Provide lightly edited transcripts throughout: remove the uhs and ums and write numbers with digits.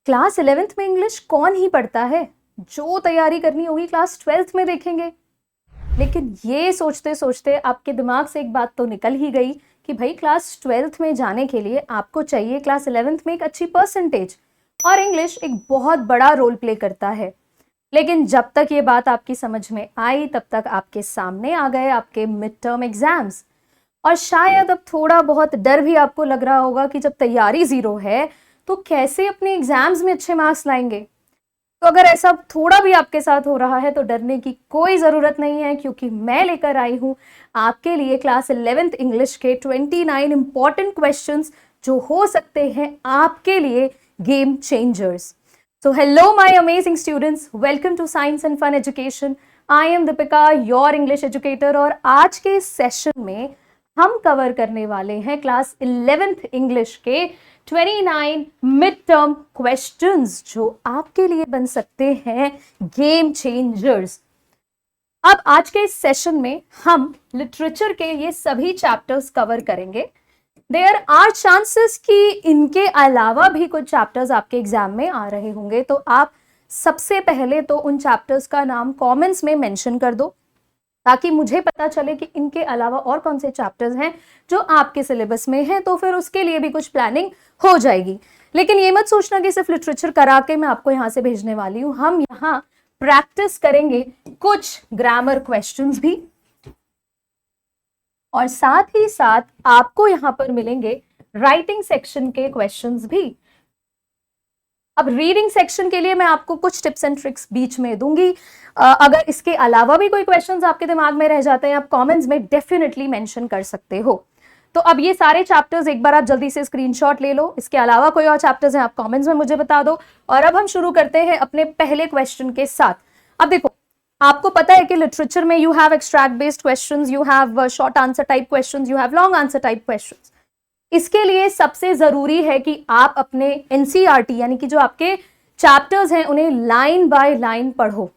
Class 11th में English कौन ही पढ़ता है? जो तैयारी करनी होगी क्लास 12th में देखेंगे। लेकिन ये सोचते सोचते आपके दिमाग से एक बात तो निकल ही गई कि भाई क्लास 12th में जाने के लिए आपको चाहिए क्लास 11th में एक अच्छी परसेंटेज, और इंग्लिश एक बहुत बड़ा रोल प्ले करता है। लेकिन जब तक ये बात आपकी समझ में आई तब तक आपके सामने आ गए आपके मिड टर्म एग्जाम्स, और शायद अब थोड़ा बहुत डर भी आपको लग रहा होगा कि जब तैयारी जीरो है तो कैसे अपने एग्जाम्स में अच्छे मार्क्स लाएंगे। तो अगर ऐसा थोड़ा भी आपके साथ हो रहा है तो डरने की कोई ज़रूरत नहीं है, क्योंकि मैं लेकर आई हूँ आपके लिए क्लास 11th इंग्लिश के 29 इंपॉर्टेंट क्वेश्चंस जो हो सकते हैं आपके लिए game changers. So hello my amazing students, welcome to Science and Fun Education. I am Deepika, your English educator, और आज के सेशन में हम कवर करने वाले हैं क्लास 11th इंग्लिश के 29 मिड टर्म क्वेश्चंस जो आपके लिए बन सकते हैं गेम चेंजर्स। अब आज के इस सेशन में हम लिटरेचर के ये सभी चैप्टर्स कवर करेंगे। देयर आर चांसेस कि इनके अलावा भी कुछ चैप्टर्स आपके एग्जाम में आ रहे होंगे, तो आप सबसे पहले तो उन चैप्टर्स का नाम कमेंट्स में मेंशन कर दो ताकि मुझे पता चले कि इनके अलावा और कौन से चैप्टर्स हैं जो आपके सिलेबस में हैं, तो फिर उसके लिए भी कुछ प्लानिंग हो जाएगी। लेकिन ये मत सोचना कि सिर्फ लिटरेचर करा के मैं आपको यहाँ से भेजने वाली हूँ। हम यहाँ प्रैक्टिस करेंगे कुछ ग्रामर क्वेश्चंस भी, और साथ ही साथ आपको यहाँ पर मिलेंगे राइटिंग सेक्शन के क्वेश्चंस भी। अब रीडिंग सेक्शन के लिए मैं आपको कुछ टिप्स एंड ट्रिक्स बीच में दूंगी। अगर इसके अलावा भी कोई क्वेश्चंस आपके दिमाग में रह जाते हैं आप कमेंट्स में डेफिनेटली मेंशन कर सकते हो। तो अब ये सारे चैप्टर्स एक बार आप जल्दी से स्क्रीनशॉट ले लो। इसके अलावा कोई और चैप्टर्स हैं आप कमेंट्स में मुझे बता दो। और अब हम शुरू करते हैं अपने पहले क्वेश्चन के साथ। अब देखो, आपको पता है कि लिटरेचर में you have extract based questions, you have short answer type questions, you have long answer type questions. इसके लिए सबसे जरूरी है कि आप अपने एनसीईआरटी यानी कि जो आपके चैप्टर्स हैं उन्हें लाइन बाय लाइन पढ़ो।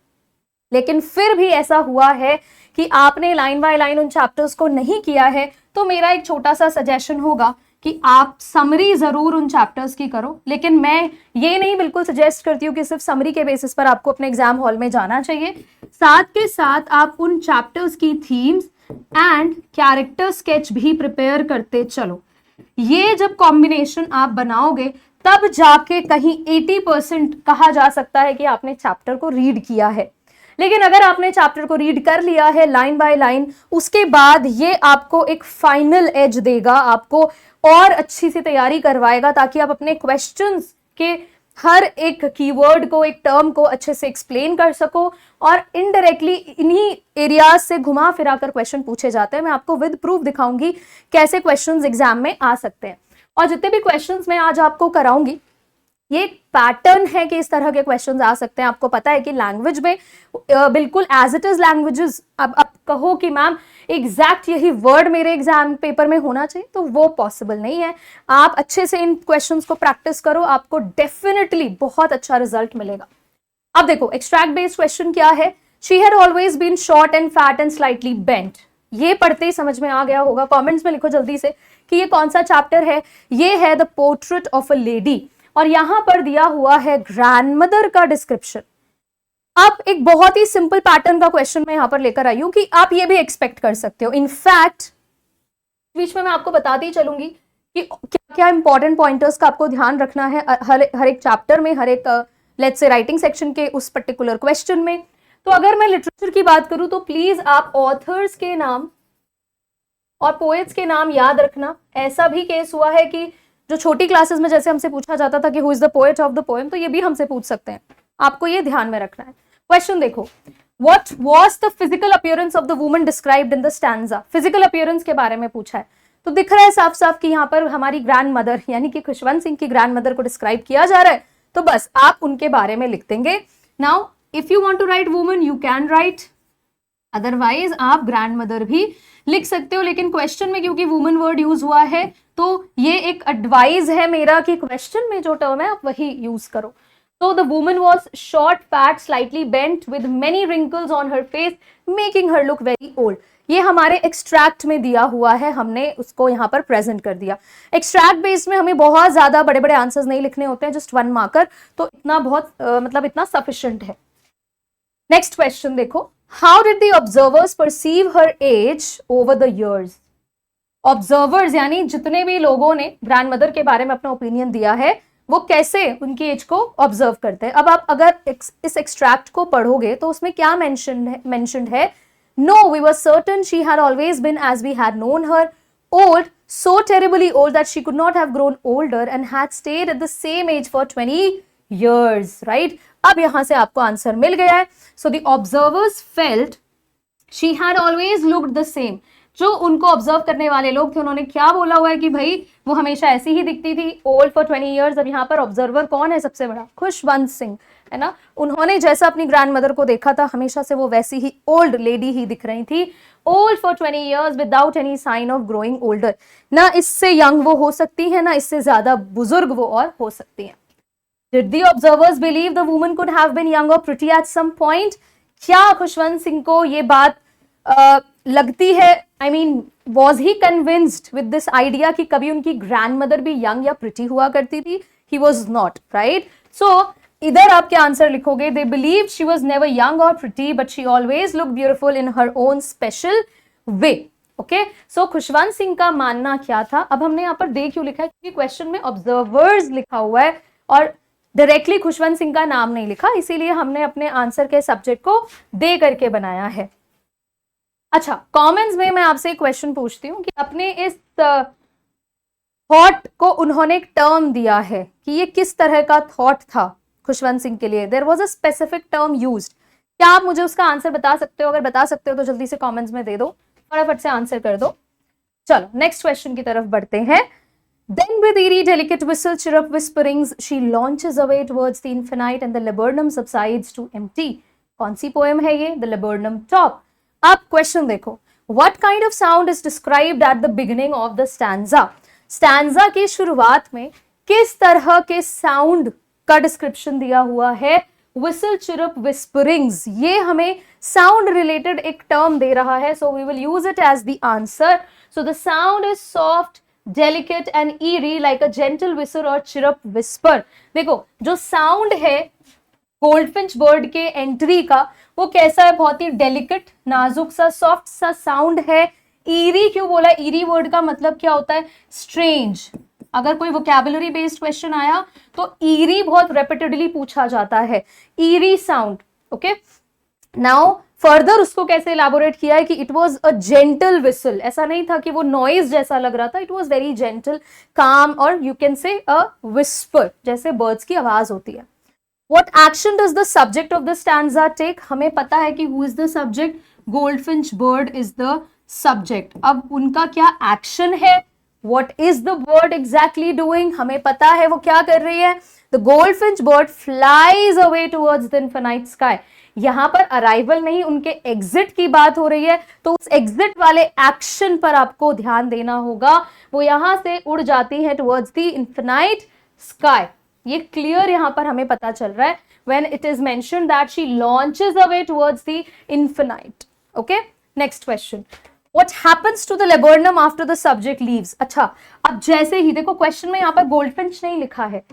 लेकिन फिर भी ऐसा हुआ है कि आपने लाइन बाय लाइन उन चैप्टर्स को नहीं किया है, तो मेरा एक छोटा सा सजेशन होगा कि आप समरी जरूर उन चैप्टर्स की करो। लेकिन मैं ये नहीं बिल्कुल सजेस्ट करती हूँ कि सिर्फ समरी के बेसिस पर आपको अपने एग्जाम हॉल में जाना चाहिए। साथ के साथ आप उन चैप्टर्स की थीम्स एंड कैरेक्टर स्केच भी प्रिपेयर करते चलो। ये जब कॉम्बिनेशन आप बनाओगे तब जाके कहीं 80% कहा जा सकता है कि आपने चैप्टर को रीड किया है। लेकिन अगर आपने चैप्टर को रीड कर लिया है लाइन बाय लाइन, उसके बाद ये आपको एक फाइनल एज देगा, आपको और अच्छी सी तैयारी करवाएगा ताकि आप अपने क्वेश्चंस के हर एक कीवर्ड को, एक टर्म को अच्छे से एक्सप्लेन कर सको। और इनडायरेक्टली इन्हीं एरियाज से घुमा फिरा कर क्वेश्चन पूछे जाते हैं। मैं आपको विद प्रूफ दिखाऊंगी कैसे क्वेश्चंस एग्जाम में आ सकते हैं। और जितने भी क्वेश्चंस मैं आज आपको कराऊंगी ये एक पैटर्न है कि इस तरह के क्वेश्चंस आ सकते हैं। आपको पता है कि लैंग्वेज में बिल्कुल एज इट इज लैंग्वेजेस, अब आप कहो कि मैम एग्जैक्ट यही वर्ड मेरे एग्जाम पेपर में होना चाहिए, तो वो पॉसिबल नहीं है। आप अच्छे से इन क्वेश्चंस को प्रैक्टिस करो, आपको डेफिनेटली बहुत अच्छा रिजल्ट मिलेगा। अब देखो, एक्सट्रैक्ट बेस्ड क्वेश्चन क्या है? She had always been short and fat and slightly bent. ये पढ़ते ही समझ में आ गया होगा। कमेंट्स में लिखो जल्दी से कि ये कौन सा चैप्टर है। ये है the portrait of a lady, और यहां पर दिया हुआ है ग्रैंडमदर का डिस्क्रिप्शन। अब एक बहुत ही सिंपल पैटर्न का क्वेश्चन मैं यहां पर लेकर आई हूं कि आप ये भी एक्सपेक्ट कर सकते हो। इनफैक्ट बीच में मैं आपको बताती चलूंगी कि क्या क्या इंपॉर्टेंट पॉइंटर्स का आपको ध्यान रखना है हर एक चैप्टर में, हर एक लेट्स से राइटिंग सेक्शन के उस पर्टिकुलर क्वेश्चन में। तो अगर मैं लिटरेचर की बात करूं तो प्लीज आप ऑथर्स के नाम और पोएट्स के नाम याद रखना। ऐसा भी केस हुआ है कि जो छोटी क्लासेस में जैसे हमसे पूछा जाता था कि who is the poet of the poem, तो ये भी हमसे पूछ सकते हैं। आपको ये ध्यान में रखना है। क्वेश्चन देखो, what was the physical appearance of the woman described in the stanza. Physical appearance के बारे में पूछा है, तो दिख रहा है साफ साफ कि यहाँ पर हमारी ग्रैंड मदर यानी कि खुशवंत सिंह की ग्रैंड मदर को डिस्क्राइब किया जा रहा है, तो बस आप उनके बारे में लिख देंगे। Now if you want to write woman you can write, otherwise आप ग्रैंड मदर भी लिख सकते हो। लेकिन क्वेश्चन में क्योंकि वुमन वर्ड यूज हुआ है तो ये एक एडवाइस है मेरा कि क्वेश्चन में जो टर्म है आप वही यूज करो। तो the woman was short, fat, slightly bent with many wrinkles on her face making her look very old. ये हमारे एक्सट्रैक्ट में दिया हुआ है, हमने उसको यहाँ पर प्रेजेंट कर दिया। एक्सट्रैक्ट बेस में हमें बहुत ज्यादा बड़े बड़े आंसर्स नहीं लिखने होते हैं, जस्ट 1 मार्कर, तो इतना बहुत मतलब इतना सफिशिएंट है। नेक्स्ट क्वेश्चन देखो, how did the observers perceive her age over the years. Observers यानी जितने भी लोगों ने ग्रैंड मदर के बारे में अपना ओपिनियन दिया है, वो कैसे उनकी एज को ऑब्जर्व करते हैं। अब आप अगर इस एक्सट्रैक्ट को पढ़ोगे तो उसमें क्या मेंशन्ड है, no we were certain she had always been as we had known her, old, so terribly old that she could not have grown older and had stayed at the same age for 20 years, right? अब यहां से आपको answer मिल गया है। So the observers felt she had always looked the same. जो उनको observe करने वाले लोग थे उन्होंने क्या बोला हुआ है कि भाई वो हमेशा ऐसी ही दिखती थी, ओल्ड फॉर 20 ईयर्स। अब यहाँ पर ऑब्जर्वर कौन है सबसे बड़ा, खुशवंत सिंह, है ना। उन्होंने जैसा अपनी ग्रैंड मदर को देखा था हमेशा से वो वैसी ही ओल्ड लेडी ही दिख रही थी, old for 20 years without any sign of growing older. ना इससे यंग वो हो सकती है, ना इससे ज्यादा बुजुर्ग वो और हो सकती है। Did the observers believe the woman could have been young or pretty at some point? क्या खुशवंत सिंह को ये बात लगती है, I mean, was he convinced with this idea कि कभी उनकी ग्रैंडमदर भी यंग या प्रिटी हुआ करती थी? He was not, right? So इधर आप क्या आंसर लिखोगे, they believed she was never young or pretty but she always looked beautiful in her own special way. Okay, so Khushwant Singh का मानना क्या था। अब हमने यहाँ पर दे क्यों लिखा है, क्योंकि क्वेश्चन में ऑब्जर्वर्स लिखा हुआ है और डायरेक्टली खुशवंत सिंह का नाम नहीं लिखा, इसीलिए हमने अपने आंसर के सब्जेक्ट को दे करके बनाया है। अच्छा, कमेंट्स में मैं आपसे एक क्वेश्चन पूछती हूँ कि अपने इस थॉट को उन्होंने एक टर्म दिया है कि ये किस तरह का थॉट था खुशवंत सिंह के लिए, there was a specific term used. क्या आप मुझे उसका आंसर बता सकते हो? अगर बता सकते हो तो जल्दी से कमेंट्स में दे दो, फटाफट से आंसर कर दो। चलो नेक्स्ट क्वेश्चन की तरफ बढ़ते हैं। Then with eerie delicate whistle chirrup whisperings she launches away towards the infinite and the laburnum subsides to empty. कौन सी पोएम है ये? The Laburnum Top. अब क्वेश्चन देखो, what kind of sound is described at the beginning of the stanza? Stanza की शुरुआत में किस तरह के साउंड का डिस्क्रिप्शन दिया हुआ है? Whistle chirrup whisperings. ये हमें साउंड रिलेटेड एक टर्म दे रहा है, so we will use it as the answer. So the sound is soft, delicate and eerie like a gentle whistle or chirrup whisper. देखो जो साउंड है गोल्डफिंच बर्ड के entry का वो कैसा है, बहुत ही डेलिकेट, नाजुक सा, सॉफ्ट सा साउंड है। ईरी क्यों बोला? ईरी वर्ड का मतलब क्या होता है? स्ट्रेंज। अगर कोई वोकैबुलरी बेस्ड क्वेश्चन आया तो ईरी बहुत रेपिटेडली पूछा जाता है, eerie sound. Okay, now further उसको कैसे इलैबोरेट किया है कि it was a gentle whistle. ऐसा नहीं था कि वो नॉइज जैसा लग रहा था, इट वॉज वेरी जेंटल, काम, और you can say a whisper, जैसे बर्ड्स की आवाज होती है। What action does the subject of the stanza take? हमें पता है कि who is the subject? Goldfinch bird is the subject. अब उनका क्या एक्शन है? What is the bird exactly doing? हमें पता है वो क्या कर रही है। The goldfinch bird flies away towards the infinite sky. यहाँ पर अराइवल नहीं, उनके एग्जिट की बात हो रही है, तो उस एग्जिट वाले एक्शन पर आपको ध्यान देना होगा। वो यहां से उड़ जाती है टुवर्ड्स द इन्फिनाइट स्काई। ये क्लियर यहाँ पर हमें पता चल रहा है when it is mentioned that she launches away towards the infinite. Okay, next question. What happens to the laburnum after the subject leaves? अच्छा, अब जैसे ही देखो क्वेश्चन में यहाँ पर गोल्डफिंच नहीं लिखा है,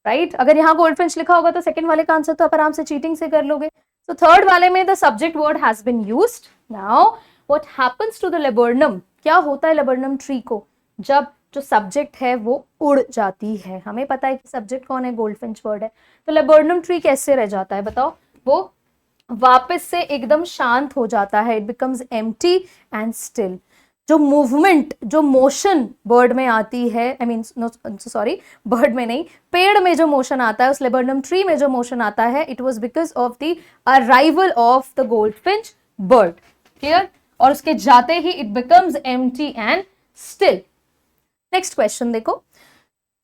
राइट? अगर यहाँ गोल्डफिंच लिखा होगा तो सेकंड वाले का आंसर तो आप आराम से चीटिंग से कर लोगे। तो थर्ड वाले में the subject word has been used. Now what happens to the laburnum? क्या होता है laburnum ट्री को जब जो सब्जेक्ट है वो उड़ जाती है? हमें पता है कि सब्जेक्ट कौन है, गोल्डफिंच बर्ड है। तो laburnum ट्री कैसे रह जाता है बताओ? वो वापस से एकदम शांत हो जाता है, it becomes empty and still. जो मूवमेंट, जो मोशन बर्ड में आती है, आई मीन सॉरी, बर्ड में नहीं, पेड़ में जो मोशन आता है, उस laburnum ट्री में जो मोशन आता है, it was because of the arrival of the goldfinch bird. Clear? और उसके जाते ही it becomes empty and still. Next question देखो,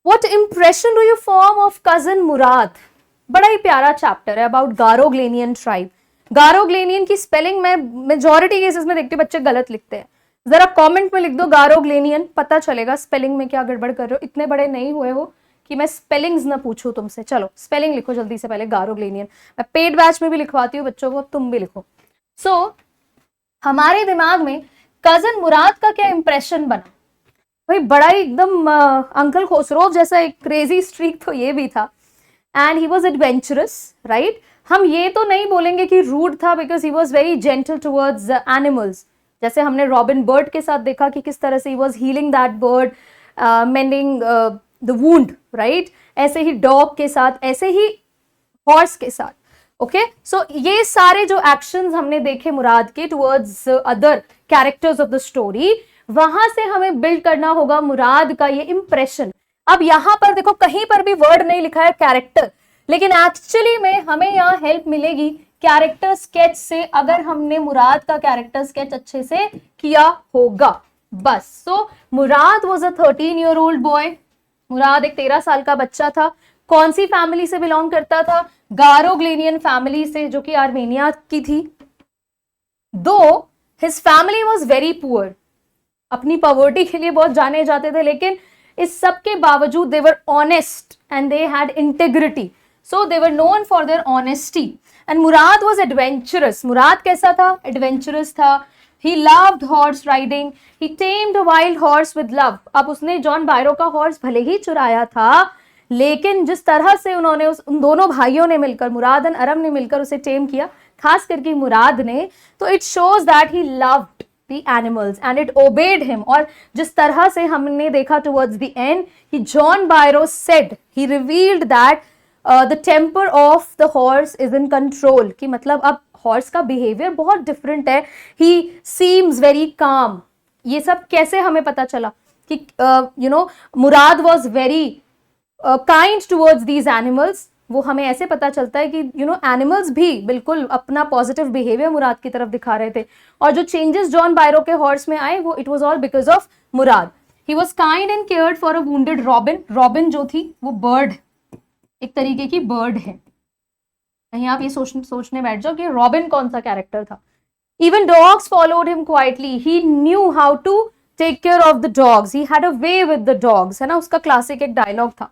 what impression do you form of cousin Murad? बड़ा ही प्यारा चैप्टर है अबाउट गारोग्लेनियन ट्राइब। गारोग्लेनियन की स्पेलिंग में मेजॉरिटी केसेस में देखते बच्चे गलत लिखते हैं। जरा कमेंट में लिख दो गारोग्लेनियन, पता चलेगा स्पेलिंग में क्या गड़बड़ कर रहे हो। इतने बड़े नहीं हुए हो कि मैं स्पेलिंग्स ना पूछूं तुमसे। चलो स्पेलिंग लिखो जल्दी से पहले, गारोग्लेनियन। मैं पेड बैच में भी लिखवाती हूँ बच्चों को, तुम भी लिखो। सो हमारे दिमाग में कजन मुराद का क्या इंप्रेशन बना? भाई बड़ा ही एकदम अंकल खुसरो जैसा एक क्रेजी स्ट्रीक तो ये भी था। And he was adventurous, right. हम ये तो नहीं बोलेंगे कि रूड था, because he was very gentle towards animals. जैसे हमने रॉबिन बर्ड के साथ देखा कि किस तरह से he was healing that bird, mending the wound, right. ऐसे ही डॉग के साथ, ऐसे ही हॉर्स के साथ। ओके, सो ये सारे जो एक्शंस हमने देखे मुराद के towards other characters of the story, वहां से हमें बिल्ड करना होगा मुराद का ये इंप्रेशन। अब यहां पर देखो कहीं पर भी वर्ड नहीं लिखा है कैरेक्टर, लेकिन एक्चुअली में हमें यहाँ हेल्प मिलेगी कैरेक्टर स्केच से, अगर हमने मुराद का कैरेक्टर स्केच अच्छे से किया होगा बस। सो मुराद वॉज अ 13-year-old बॉय। मुराद एक 13 साल का बच्चा था। कौन सी फैमिली से बिलोंग करता था? गारोग्लेनियन फैमिली से, जो कि आर्मेनिया की थी। दो his family was very poor, अपनी पॉवर्टी के लिए बहुत जाने जाते थे, लेकिन इस सब के बावजूद they were honest and they had integrity, so they were known for their honesty. And Murad was adventurous. Murad कैसा था? एडवेंचरस था। He loved horse riding. He tamed a wild horse with love. अब उसने John बायरो का horse भले ही चुराया था, लेकिन जिस तरह से उन्होंने उन दोनों भाइयों ने मिलकर, मुराद एंड अरम ने मिलकर उसे टेम किया, खास करके मुराद ने, तो it shows that he loved the animals and it obeyed him. और जिस तरह से हमने देखा towards the end, he John Byro said, he revealed that the temper of the horse is in control, कि मतलब अब हॉर्स का बिहेवियर बहुत डिफरेंट है। ही सीम्स वेरी काम। ये सब कैसे हमें पता चला कि Murad was very kind towards these animals? वो हमें ऐसे पता चलता है कि एनिमल्स भी बिल्कुल अपना पॉजिटिव बिहेवियर मुराद की तरफ दिखा रहे थे। और जो चेंजेस जॉन बायरो के हॉर्स में आए, वो it was all because of Mourad. He was kind and cared for a wounded robin. Robin जो थी वो बर्ड, एक तरीके की बर्ड है। कहीं आप ये सोचने बैठ जाओ कि रॉबिन कौन सा कैरेक्टर था। Even dogs followed him quietly. He knew how to take care of the dogs. He had a way with the dogs, है ना, उसका क्लासिक एक डायलॉग था।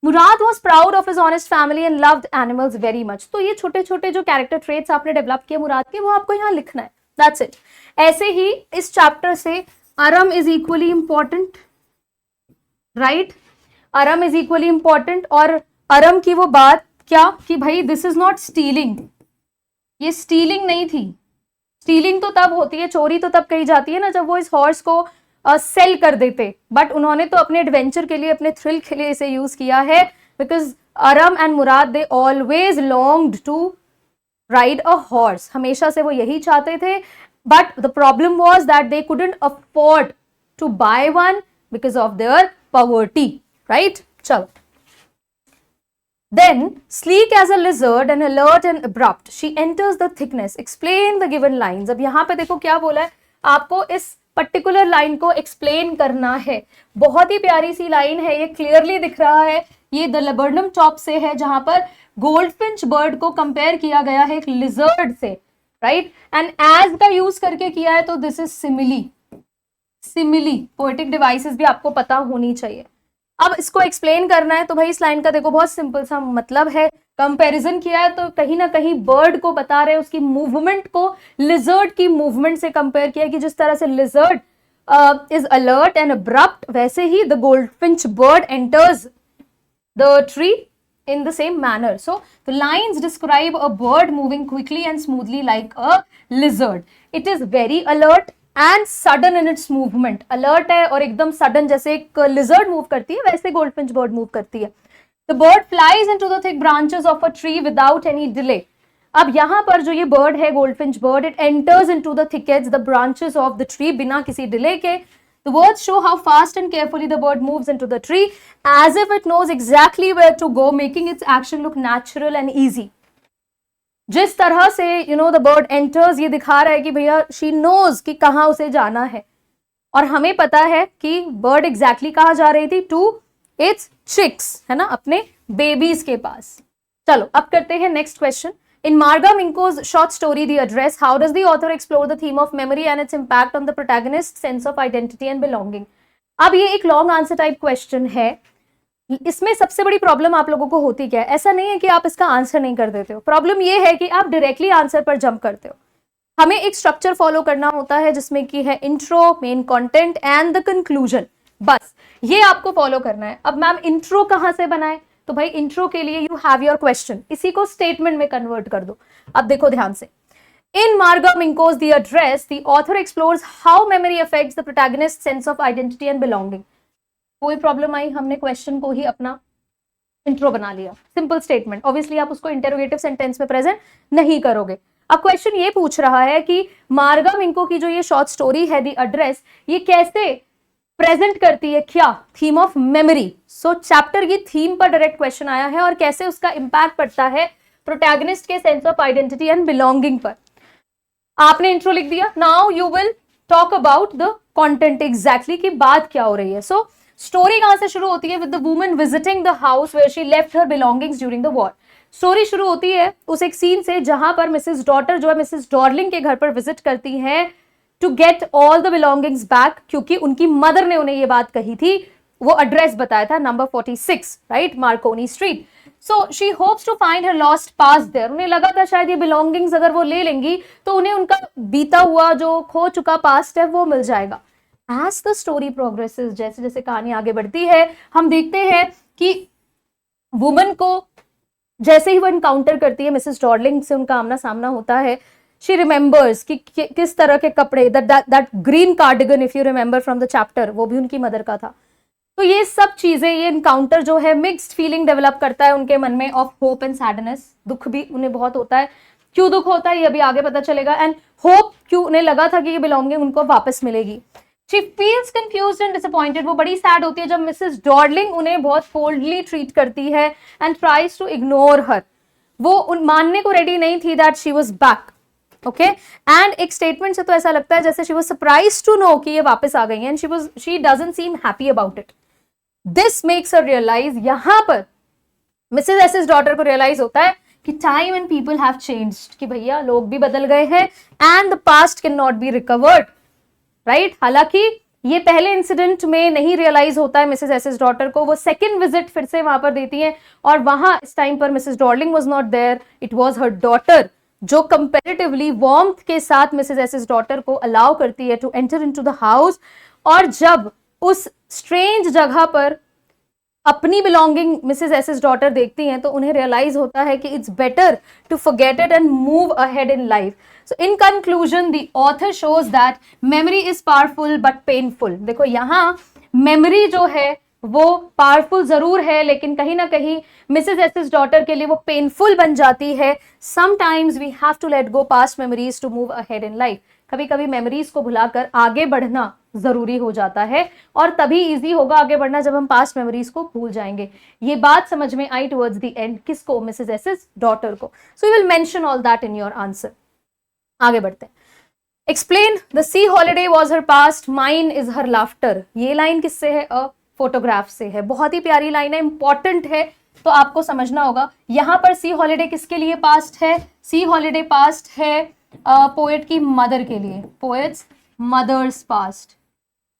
Murad was proud of his honest family and loved animals very much. तो ये छोटे छोटे जो कैरेक्टर ट्रेट्स आपने डेवलप किए मुराद के, वो आपको यहाँ लिखना है, दैट्स इट। ऐसे ही इस चैप्टर से Aram is equally important, right. Aram is equally important. और अरम की वो बात क्या कि भाई दिस इज नॉट स्टीलिंग, ये स्टीलिंग नहीं थी। स्टीलिंग तो तब होती है, चोरी तो तब कही जाती है ना, जब वो इस हॉर्स को सेल कर देते, बट उन्होंने तो अपने एडवेंचर के लिए, अपने थ्रिल के लिए इसे यूज किया है, because Aram and Mourad they always longed to ride a horse. हमेशा से वो यही चाहते थे, but the problem was that they couldn't afford to buy one because of their poverty, right. चलो, then sleek as a lizard and alert and abrupt she enters the thickness, explain the given lines। अब यहाँ पे देखो क्या बोला है, आपको इस पर्टिकुलर लाइन को एक्सप्लेन करना है। बहुत ही प्यारी सी लाइन है, ये क्लियरली दिख रहा है, ये द लेबर्नम चॉप से है, जहां पर गोल्डफिंच बर्ड को कंपेयर किया गया है एक लिजर्ड से, राइट। एंड एज का यूज करके किया है, तो this is simile. Simile poetic devices भी आपको पता होनी चाहिए। अब इसको एक्सप्लेन करना है, तो भाई इस लाइन का देखो बहुत सिंपल सा मतलब है, कंपैरिजन किया है तो कहीं ना कहीं बर्ड को बता रहे हैं, उसकी मूवमेंट को लिजर्ड की मूवमेंट से कंपेयर किया कि जिस तरह से lizard is alert and abrupt, वैसे ही the goldfinch bird enters the tree in the same manner. So the lines describe a bird moving quickly and smoothly like a lizard. It is very alert and sudden in its movement. Alert है और एकदम sudden, जैसे एक lizard move करती है वैसे goldfinch bird move करती है। The bird flies into the thick branches of a tree without any delay. अब यहाँ पर जो ये bird है goldfinch bird, it enters into the thickets, the branches of the tree, बिना किसी delay के। The words show how fast and carefully the bird moves into the tree, as if it knows exactly where to go, making its action look natural and easy. जिस तरह से the bird enters, ये दिखा रहा है कि भैया she knows कि कहाँ उसे जाना है, और हमें पता है कि bird exactly कहाँ जा रही थी, to its chicks, है ना, अपने babies के पास। चलो अब करते हैं next question. In Marga Minko's short story, The Address, how does the author explore the theme of memory and its impact on the protagonist's sense of identity and belonging? अब ये एक लॉन्ग आंसर टाइप क्वेश्चन है। इसमें सबसे बड़ी problem आप लोगों को होती क्या है, ऐसा नहीं है कि आप इसका आंसर नहीं कर देते हो, प्रॉब्लम ये है कि आप डायरेक्टली आंसर पर जंप करते हो। हमें एक स्ट्रक्चर फॉलो करना होता है जिसमें कि है intro, main content and the conclusion, बस ये आपको फॉलो करना है। अब मैम इंट्रो कहां से बनाए, तो भाई इंट्रो के लिए यू हैव योर क्वेश्चन, इसी को स्टेटमेंट में कन्वर्ट कर दो। अब देखो ध्यान से, In Marga Minko's The Address, the author explores how memory affects the protagonist's sense of identity and belonging. कोई प्रॉब्लम आई, हमने क्वेश्चन को ही अपना इंट्रो बना लिया, सिंपल स्टेटमेंट। ऑब्वियसली आप उसको इंटरोगेटिव सेंटेंस में प्रेजेंट नहीं करोगे। अब क्वेश्चन ये पूछ रहा है कि मार्गा मिंको की जो ये शॉर्ट स्टोरी है द एड्रेस, ये कैसे प्रेजेंट करती है क्या, theme of memory. So chapter की थीम पर डायरेक्ट क्वेश्चन आया है और कैसे उसका इंपैक्ट पड़ता है प्रोटैगनिस्ट के sense of identity and belonging पर। आपने इंट्रो लिख दिया, now you will talk about the content exactly की बात क्या हो रही है। सो स्टोरी कहां से शुरू होती है, with the woman visiting the house where she left her belongings during the war. Story शुरू होती है उस एक सीन से जहां पर मिसेस डॉटर जो है मिसेस डॉर्लिंग के घर पर विजिट करती है to get all the belongings back, क्योंकि उनकी मदर ने उन्हें ये बात कही थी, वो एड्रेस बताया था number 46 right, Marconi street. So she hopes to find her lost past there. उन्हें लगा था शायद ये बिलोंगिंग्स अगर वो ले लेंगी तो उन्हें उनका बीता हुआ जो खो चुका पास्ट है वो मिल जाएगा। एज द स्टोरी प्रोग्रेसेस, जैसे जैसे कहानी आगे बढ़ती है, हम देखते हैं कि वुमन को जैसे ही वो इनकाउंटर करती है मिसेस डॉर्लिंग से, उनका आमना सामना होता है, शी रिमेंबर्स कि किस तरह के कपड़े, that green cardigan if you remember from the chapter, वो भी उनकी मदर का था। तो ये सब चीजें, ये इनकाउंटर जो है मिक्स्ड फीलिंग डेवलप करता है उनके मन में ऑफ होप एंड सैडनेस। दुख भी उन्हें बहुत होता है, क्यों दुख होता है ये अभी आगे पता चलेगा, एंड होप, क्यों उन्हें लगा था कि ये बिलोंगिंग उनको वापस मिलेगी। She feels confused and disappointed, वो बड़ी सैड होती है जब मिसेस डॉर्लिंग उन्हें बहुत कोल्डली ट्रीट करती है and tries to ignore her. वो मानने को रेडी नहीं थी that she was back, okay. And एक स्टेटमेंट से तो ऐसा लगता है जैसे she was surprised to know कि ये वापस आ गई हैं, and she doesn't seem happy about it. This makes her realise, यहां पर मिसेस एसेस डॉटर को रियलाइज होता है कि time and people have changed, कि भैया लोग भी बदल गए हैं and the past can not be recovered, right. हालांकि ये पहले इंसिडेंट में नहीं रियलाइज होता है मिसेस एसेस डॉटर को, वो सेकंड विजिट फिर से वहां पर देती है और वहां इस टाइम पर Mrs Dorling was not there, it was her daughter, जो कंपैरेटिवली वार्मथ के साथ मिसेस एसेस डॉटर को अलाउ करती है to enter into the house. और जब उस स्ट्रेंज जगह पर अपनी बिलोंगिंग मिसेस एसेस डॉटर देखती हैं तो उन्हें रियलाइज होता है कि it's better to forget it and move ahead in life. So in conclusion the author shows that memory is powerful but painful. देखो यहाँ मेमोरी जो है वो पावरफुल जरूर है, लेकिन कहीं ना कहीं मिसेस एसेस डॉटर के लिए वो पेनफुल बन जाती है। Sometimes we have to let go past memories to move ahead in life. कभी कभी मेमोरीज को भुलाकर आगे बढ़ना जरूरी हो जाता है, और तभी इजी होगा आगे बढ़ना जब हम पास्ट मेमोरीज को भूल जाएंगे। ये बात समझ में आई टुवर्ड्स द एंड, किसको, मिसेस एसेस डॉटर को। So you will mention all that in your answer. आगे बढ़ते हैं। Explain the sea holiday was her past, mine is her laughter. ये लाइन किससे है, अ फोटोग्राफ से है। बहुत ही प्यारी लाइन है, इंपॉर्टेंट है, तो आपको समझना होगा। यहां पर सी हॉलिडे किसके लिए पास्ट है, सी हॉलिडे पास्ट है पोएट की मदर के लिए, पोएट्स मदर्स पास्ट।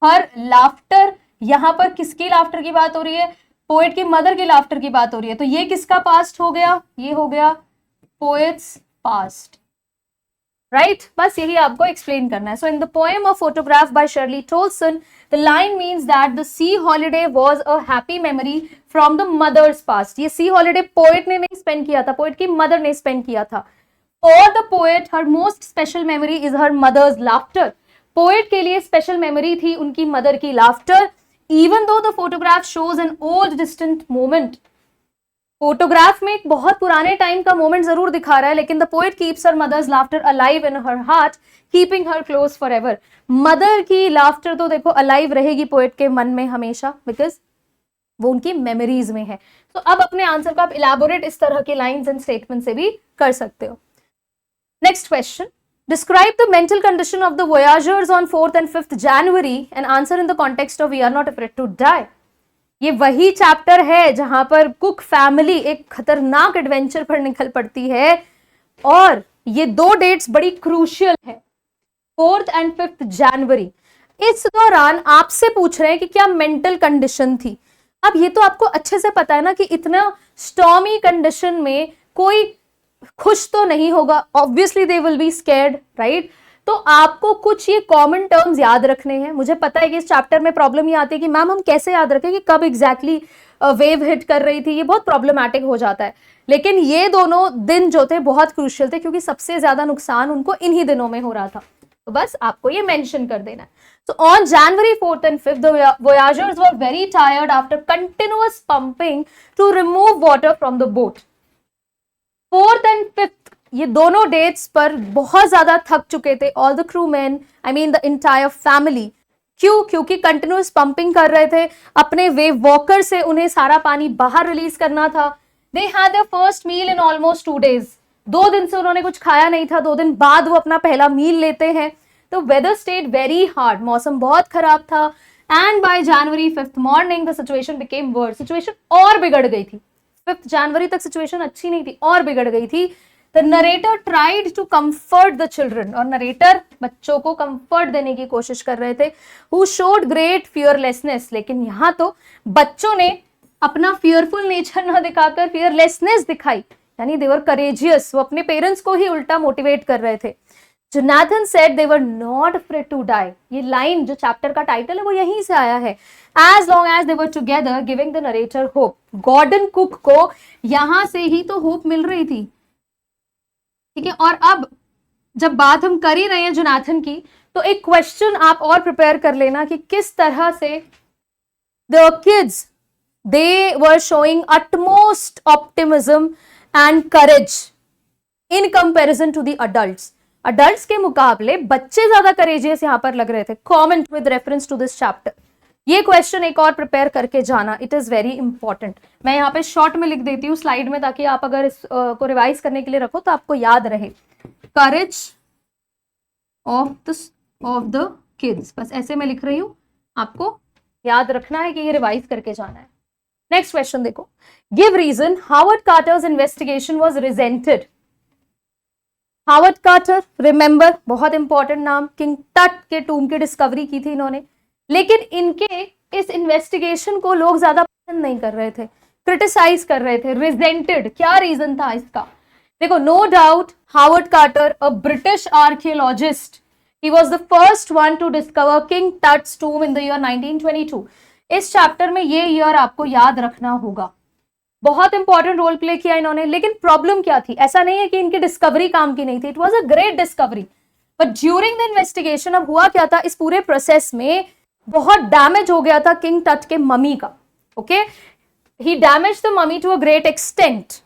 हर लाफ्टर, यहां पर किसकी लाफ्टर की बात हो रही है, पोएट की मदर की लाफ्टर की बात हो रही है, तो ये किसका पास्ट हो गया, ये हो गया पोएट्स पास्ट, राइट। बस यही आपको एक्सप्लेन करना है। So in the poem of photograph by Shirley Toulson, the line means that the sea holiday was a happy memory from the mother's past. ये सी हॉलिडे पोएट ने नहीं spend किया था, पोएट की मदर ने spend किया था। For the poet her most special memory is her mother's laughter. Poet के लिए स्पेशल मेमोरी थी उनकी मदर की laughter, even though the photograph shows an old distant moment. Photograph में एक बहुत पुराने टाइम का मोमेंट जरूर दिखा रहा है, लेकिन the poet keeps her mother's laughter alive in her heart, keeping her close forever. Mother की लाफ्टर तो देखो अलाइव रहेगी पोएट के मन में हमेशा, बिकॉज वो उनकी मेमोरीज में है। तो अब अपने आंसर को आप इलैबोरेट इस तरह के लाइंस एंड स्टेटमेंट से भी कर सकते हो। Next question, describe the mental condition of the voyagers on 4th and 5th January and answer in the context of we are not afraid to die। ये वही चैप्टर है जहां पर कुक फैमिली एक खतरनाक एडवेंचर पर निकल पड़ती है, और ये दो डेट्स बड़ी क्रूशियल है, 4th and 5th जनवरी। इस दौरान आपसे पूछ रहे हैं कि क्या मेंटल कंडीशन थी। अब ये तो आपको अच्छे से पता है ना कि इतना स्टॉर्मी कंडीशन में कोई खुश तो नहीं होगा, obviously they will be scared, right. तो आपको कुछ ये कॉमन टर्म्स याद रखने हैं। मुझे पता है कि इस चैप्टर में प्रॉब्लम ये आती है कि मैम हम कैसे याद रखें कि कब एग्जैक्टली वेव हिट कर रही थी, ये बहुत प्रॉब्लमैटिक हो जाता है। लेकिन ये दोनों दिन जो थे बहुत क्रूशियल थे, क्योंकि सबसे ज्यादा नुकसान उनको इन्हीं दिनों में हो रहा था। तो बस आपको ये मेंशन कर देना है। So on January 4th and 5th, the voyagers were very tired after continuous pumping to remove water from the boat. 4th and 5th, ये दोनों डेट्स पर बहुत ज्यादा थक चुके थे all the crewmen, I mean the entire family। क्यों? क्योंकि कंटिन्यूस पंपिंग कर रहे थे, अपने वेव वॉकर से उन्हें सारा पानी बाहर रिलीज करना था। They had their first meal in almost 2 days, 2 दिन से उन्होंने कुछ खाया नहीं था, 2 दिन बाद वो अपना पहला मील लेते हैं। तो वेदर स्टेट वेरी हार्ड, मौसम बहुत खराब था। And by January 5th morning the situation became worse, situation और बिगड़ गई थी। 5 जनवरी तक सिचुएशन अच्छी नहीं थी, और बिगड़ गई थी। The narrator tried to comfort the children, और नरेटर बच्चों को कंफर्ट देने की कोशिश कर रहे थे, हु शोड ग्रेट फियरलेसनेस। लेकिन यहाँ तो बच्चों ने अपना फियरफुल नेचर ना दिखाकर फियरलेसनेस दिखाई, यानी दे वर करेजियस, वो अपने पेरेंट्स को ही उल्टा मोटिवेट कर रहे थे। Jonathan said they were not afraid to die, ये लाइन जो चैप्टर का टाइटल है वो यहीं से आया है। As long as they were together, giving the narrator hope। Gordon Cook को यहां से ही तो होप मिल रही थी, ठीक है। और अब जब बात हम कर ही रहे हैं जोनाथन की, तो एक क्वेश्चन आप और प्रिपेयर कर लेना कि किस तरह से the kids they were showing utmost optimism and courage in comparison to the adults. Adults के मुकाबले बच्चे ज्यादा करेजियस यहां पर लग रहे थे। Comment with reference to this chapter, ये क्वेश्चन एक और प्रिपेयर करके जाना, इट इज वेरी इंपॉर्टेंट। मैं यहाँ पे शॉर्ट में लिख देती हूँ स्लाइड में, ताकि आप अगर इसको रिवाइज करने के लिए रखो तो आपको याद रहे। करेज ऑफ द किड्स, बस ऐसे मैं लिख रही हूँ, आपको याद रखना है कि ये रिवाइज करके जाना है। नेक्स्ट क्वेश्चन देखो, give reason Howard Carter's investigation was resented. Howard Carter, remember, बहुत इंपॉर्टेंट नाम, किंग टट के टूम की डिस्कवरी की थी इन्होंने, लेकिन इनके इस इन्वेस्टिगेशन को लोग ज्यादा पसंद नहीं कर रहे थे, क्रिटिसाइज कर रहे थे, रिजेंटेड। क्या रीजन था इसका? देखो, no doubt Howard Carter, a British archaeologist, he was the first one to discover King Tut's tomb in the year 1922। इस चैप्टर में ये ईयर आपको याद रखना होगा, बहुत इंपॉर्टेंट रोल प्ले किया इन्होंने। लेकिन प्रॉब्लम क्या थी? ऐसा नहीं है कि इनकी डिस्कवरी काम की नहीं थी, it was a great discovery, but during the investigation अब हुआ क्या था, इस पूरे प्रोसेस में बहुत डैमेज हो गया था किंग टट के ममी का। Okay, he damaged the mummy to a great extent.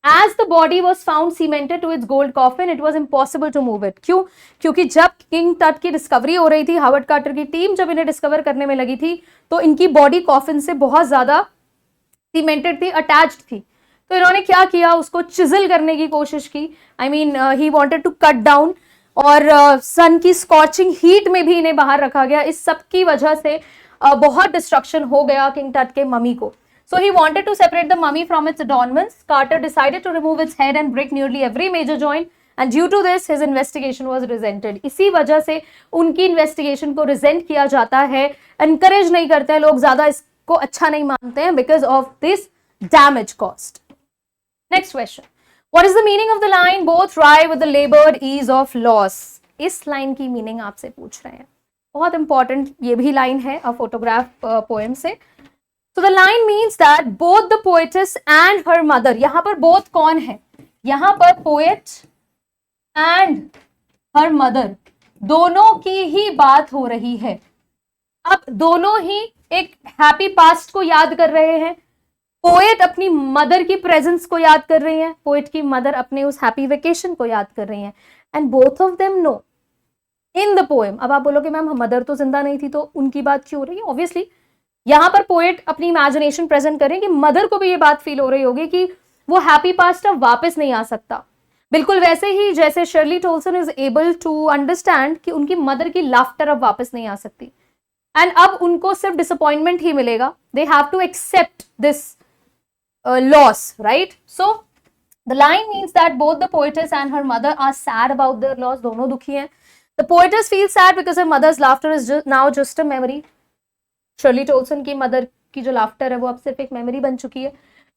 As the body was found cemented to its gold coffin, it was impossible to move it। क्यों? क्योंकि जब किंग टट की डिस्कवरी हो रही थी, हावर्ड कार्टर की टीम जब इन्हें डिस्कवर करने में लगी थी, तो इनकी बॉडी कॉफिन से बहुत ज्यादा सीमेंटेड थी, अटैच्ड थी। तो इन्होंने क्या किया, उसको चिजल करने की कोशिश की। I mean he wanted to cut down, और सन की स्कॉचिंग हीट में भी इन्हें बाहर रखा गया। इस सब की वजह से बहुत डिस्ट्रक्शन हो गया किंग टट के ममी को। So he wanted to separate the mummy from its adornments. Carter decided to remove its head and break nearly every major joint, and due to this his investigation was resented। इसी वजह से उनकी investigation को regent किया जाता है, encourage नहीं करते हैं लोग, ज्यादा इसको अच्छा नहीं मानते हैं, because of this damage cost. Next question, what is the meaning of the line both wry with the laboured ease of loss? इस लाइन की मीनिंग आपसे पूछ रहे हैं, बहुत इंपॉर्टेंट ये भी लाइन है अ फोटोग्राफ पोएम से। So the line means that both the poetess and her mother, यहाँ पर both कौन है? यहाँ पर poet and her mother, दोनों की ही बात हो रही है। अब दोनों ही एक हैप्पी पास्ट को याद कर रहे हैं। पोएट अपनी मदर की प्रेजेंस को याद कर रही हैं, पोएट की मदर अपने उस हैप्पी वेकेशन को याद कर रही हैं, and both of them know in the poem. अब आप बोलोगे मैम मदर तो जिंदा नहीं थी, तो उनकी बात क्यों हो रही है? ऑब्वियसली यहाँ पर पोएट अपनी इमेजिनेशन प्रेजेंट करें कि मदर को भी ये बात फील हो रही होगी कि वो हैप्पी पास्ट अब वापस नहीं आ सकता। बिल्कुल वैसे ही जैसे Shirley Toulson is able to understand कि उनकी मदर की लाफ्टर अब वापस नहीं आ सकती, एंड अब उनको सिर्फ डिसअपॉइंटमेंट ही मिलेगा। They have to accept this loss, right? So the line means that both the poetess and her mother are sad about their loss, दोनों दुखी हैं। The poetess feel sad because her mother's laughter is now just a memory. Shirley Toulson की mother की जो laughter है वो अब सिर्फ एक मेमोरी बन चुकी है।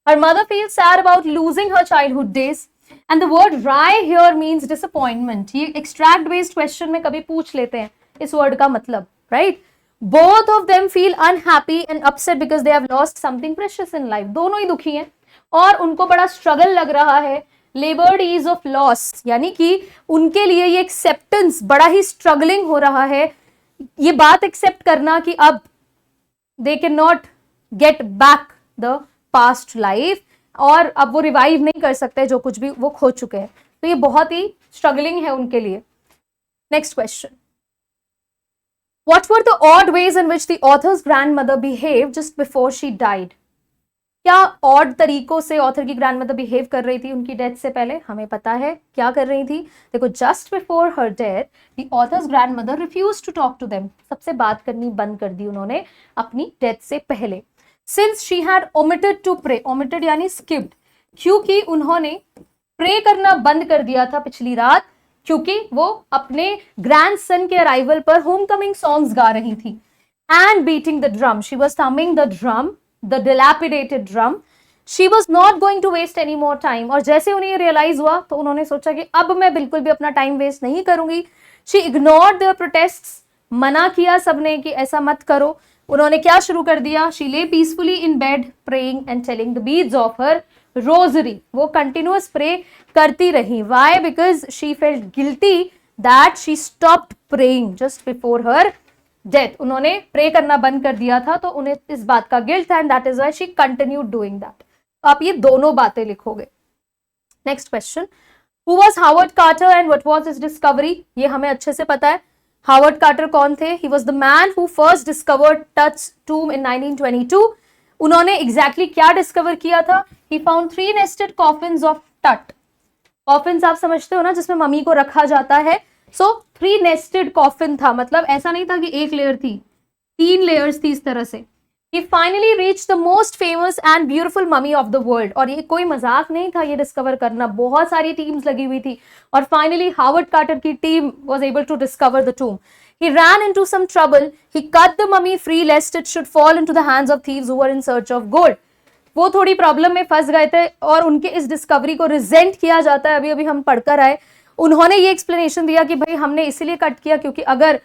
Her mother feel sad about losing her childhood days. And the word राय हियर मीन्स डिसअपॉइंटमेंट। ये एक्सट्रैक्ट बेस्ड क्वेश्चन में कभी पूछ लेते हैं इस वर्ड का मतलब, right. Both of them feel unhappy and upset because they have lost something precious in life. दोनों ही दुखी हैं और उनको बड़ा स्ट्रगल लग रहा है, लेबर्ड ईज ऑफ लॉस, यानी कि उनके लिए ये एक्सेप्टेंस बड़ा ही स्ट्रगलिंग हो रहा है, ये बात एक्सेप्ट करना कि अब they can not get back the past life, और अब वो रिवाइव नहीं कर सकते जो कुछ भी वो खो चुके हैं। तो ये बहुत ही स्ट्रगलिंग है उनके लिए। Next question, what were the odd veg in which the author's grandmother behave just before she died. क्या ऑड तरीकों से ऑथर की ग्रैंडमदर बिहेव कर रही थी उनकी डेथ से पहले? हमें पता है क्या कर रही थी। देखो, just before her death the author's grandmother refuse to talk to them. सबसे बात करनी बंद कर दी उन्होंने अपनी डेथ से पहले। Since she had omitted to pray, omitted यानी स्किप्ड, क्योंकि उन्होंने प्रे करना बंद कर दिया था पिछली रात, क्योंकि वो अपने ग्रैंडसन के अराइवल पर होम कमिंग सॉन्ग्स गा रही थी। And beating the drum, she was thumbing the drum, the dilapidated drum. She was not going to waste any more time. और जैसे उन्हें रियलाइज हुआ तो उन्होंने सोचा कि अब मैं बिल्कुल भी अपना टाइम वेस्ट नहीं करूंगी। She ignored their protests. मना किया सबने कि ऐसा मत करो। उन्होंने क्या शुरू कर दिया? She lay peacefully in bed praying and telling the beads of her rosary. वो कंटिन्यूअस प्रे करती रही। Why? Because she felt guilty that she stopped praying just before her death. उन्होंने प्रे करना बंद कर दिया था तो उन्हें इस बात का गिल्ट था, and that is why she continued doing that. तो आप ये दोनों बातें लिखोगे। Next question, who was Howard Carter and what was his discovery. ये हमें अच्छे से पता है। हावर्ड कार्टर कौन थे? He was the man who first discovered Tut tomb in 1922। उन्होंने एग्जैक्टली क्या डिस्कवर किया था? He found 3 nested coffins of Tut. Coffins आप समझते हो ना, जिसमें मम्मी को रखा जाता है। सो 3 नेस्टेड कॉफिन था, मतलब ऐसा नहीं था कि एक लेयर थी, 3 लेयर्स थी इस तरह से। He finally reached the most famous and beautiful mummy of the world। और ये कोई मजाक नहीं था ये डिस्कवर करना, बहुत सारी टीम्स लगी हुई थी और फाइनली हावर्ड कार्टर की team was able to discover the tomb। He ran into some trouble। He cut the mummy free lest it should fall into the hands of thieves who were in search of gold। वो थोड़ी problem में फंस गए थे और उनके इस discovery को रिजेंट किया जाता है। अभी अभी हम पढ़कर आए, उन्होंने ये एक्सप्लेनेशन दिया कि भाई हमने इसीलिए कट किया क्योंकि अगर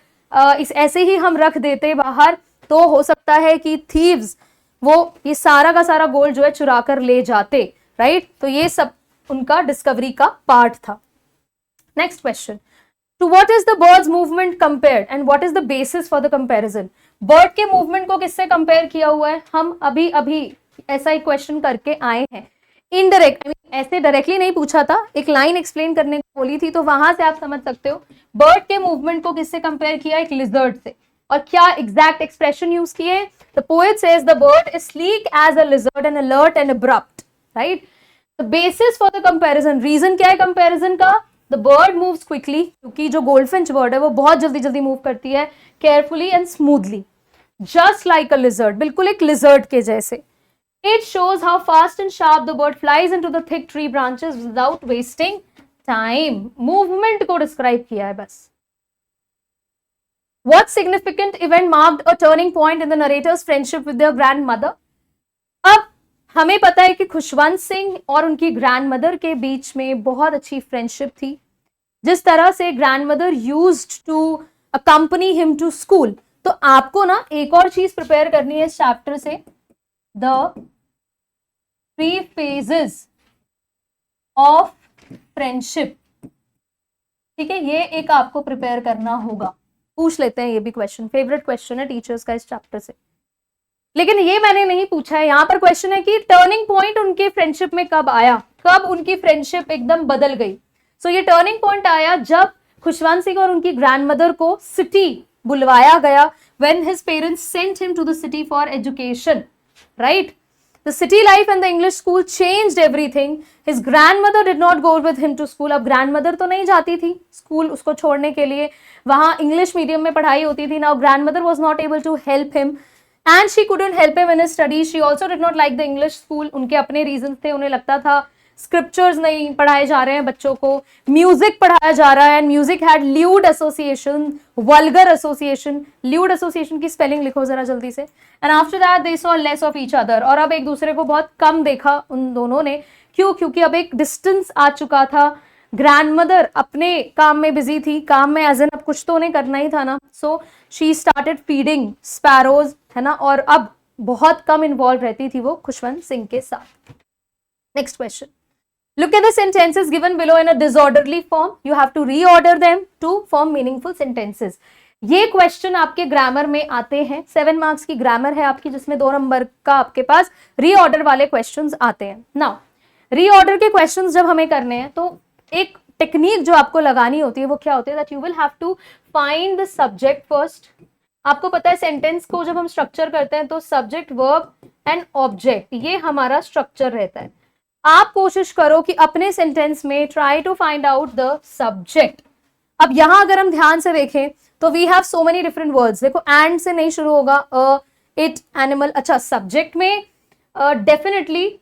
इस ऐसे ही हम रख देते बाहर तो हो सकता है कि थीव्स वो ये सारा का सारा गोल्ड जो है चुरा कर ले जाते, राइट। तो ये सब उनका डिस्कवरी का पार्ट था। Next question, to what is the bird's movement compared and what is the basis for the comparison. Bird के मूवमेंट को किससे कंपेयर किया हुआ है? हम अभी अभी ऐसा एक क्वेश्चन करके आए हैं। इनडायरेक्ट, ऐसे डायरेक्टली नहीं पूछा था, एक लाइन एक्सप्लेन करने को बोली थी, तो वहां से आप समझ सकते हो बर्ड के मूवमेंट को किससे कंपेयर किया? एक लिजर्ड से। और क्या एग्जैक्ट एक्सप्रेशन यूज किए? The poet says the bird is sleek as a lizard and alert and abrupt, right. The basis for the comparison, reason क्या है कंपैरिजन का? द बर्ड मूव्स क्विकली, क्योंकि जो गोल्डफिंच बर्ड है वो बहुत जल्दी जल्दी मूव करती है, carefully and smoothly, just like a lizard, बिल्कुल एक लिजर्ड के जैसे। It shows how fast and sharp the bird flies into the thick tree branches without wasting time। Movement को describe किया है बस। What significant event marked a turning point in the narrator's friendship with their grandmother? अब हमें पता है कि खुशवंत सिंह और उनकी ग्रैंडमदर के बीच में बहुत अच्छी फ्रेंडशिप थी। जिस तरह से grandmother used to accompany him to school, तो आपको ना एक और चीज प्रिपेयर करनी है इस चैप्टर से, द 3 phases of friendship। ठीक है, ये एक आपको प्रिपेयर करना होगा। पूछ लेते हैं, ये भी क्वेश्चन, फेवरेट क्वेश्चन है टीचर्स का इस चैप्टर से। लेकिन ये मैंने नहीं पूछा है, यहाँ पर क्वेश्चन है कि टर्निंग पॉइंट उनके फ्रेंडशिप में कब आया, कब उनकी फ्रेंडशिप एकदम बदल गई। सो ये टर्निंग पॉइंट आया जब खुशवंत सिंह और उनकी ग्रैंडमदर को सिटी बुलवाया गया, when his parents sent him to the city for education, right? The city life and the English school changed everything। His grandmother did not go with him to school। अब grandmother तो नहीं जाती थी school उसको छोड़ने के लिए, वहाँ इंग्लिश मीडियम में पढ़ाई होती थी। Now grandmother was not able to help him and she couldn't help him in his studies। She also did not like the English school। उनके अपने reasons थे, उन्हें लगता था स्क्रिप्चर्स नहीं पढ़ाए जा रहे हैं बच्चों को, म्यूजिक पढ़ाया जा रहा है, and music had lewd association, vulgar association. Lewd association की स्पेलिंग लिखो जरा जल्दी से। And after that they saw less of each other. और अब एक दूसरे को बहुत कम देखा उन दोनों ने, क्यों? क्योंकि अब एक डिस्टेंस आ चुका था, ग्रैंडमदर अपने काम में बिजी थी, काम में एज एन अब कुछ तो उन्हें करना ही था ना, so she started feeding sparrows, है ना, और अब बहुत कम इन्वॉल्व रहती थी वो खुशवंत सिंह के साथ। Next question, look at the sentences given below in a disorderly form, you have to reorder them to form meaningful sentences। ये क्वेश्चन आपके ग्रामर में आते हैं, 7 मार्क्स की ग्रामर है आपकी, जिसमें 2 नंबर का आपके पास रीऑर्डर वाले क्वेश्चंस आते हैं। नाउ रीऑर्डर के क्वेश्चंस जब हमें करने हैं तो एक टेक्निक जो आपको लगानी होती है वो क्या होती है, that you will have to find the subject first. आपको पता है सेंटेंस को जब हम स्ट्रक्चर करते हैं तो सब्जेक्ट, वर्ब एंड ऑब्जेक्ट, ये हमारा स्ट्रक्चर रहता है। आप कोशिश करो कि अपने सेंटेंस में try to find out the subject. अब यहां अगर हम ध्यान से देखें तो we have so many different words. देखो एंड से नहीं शुरू होगा, इट, एनिमल। अच्छा, सब्जेक्ट में डेफिनेटली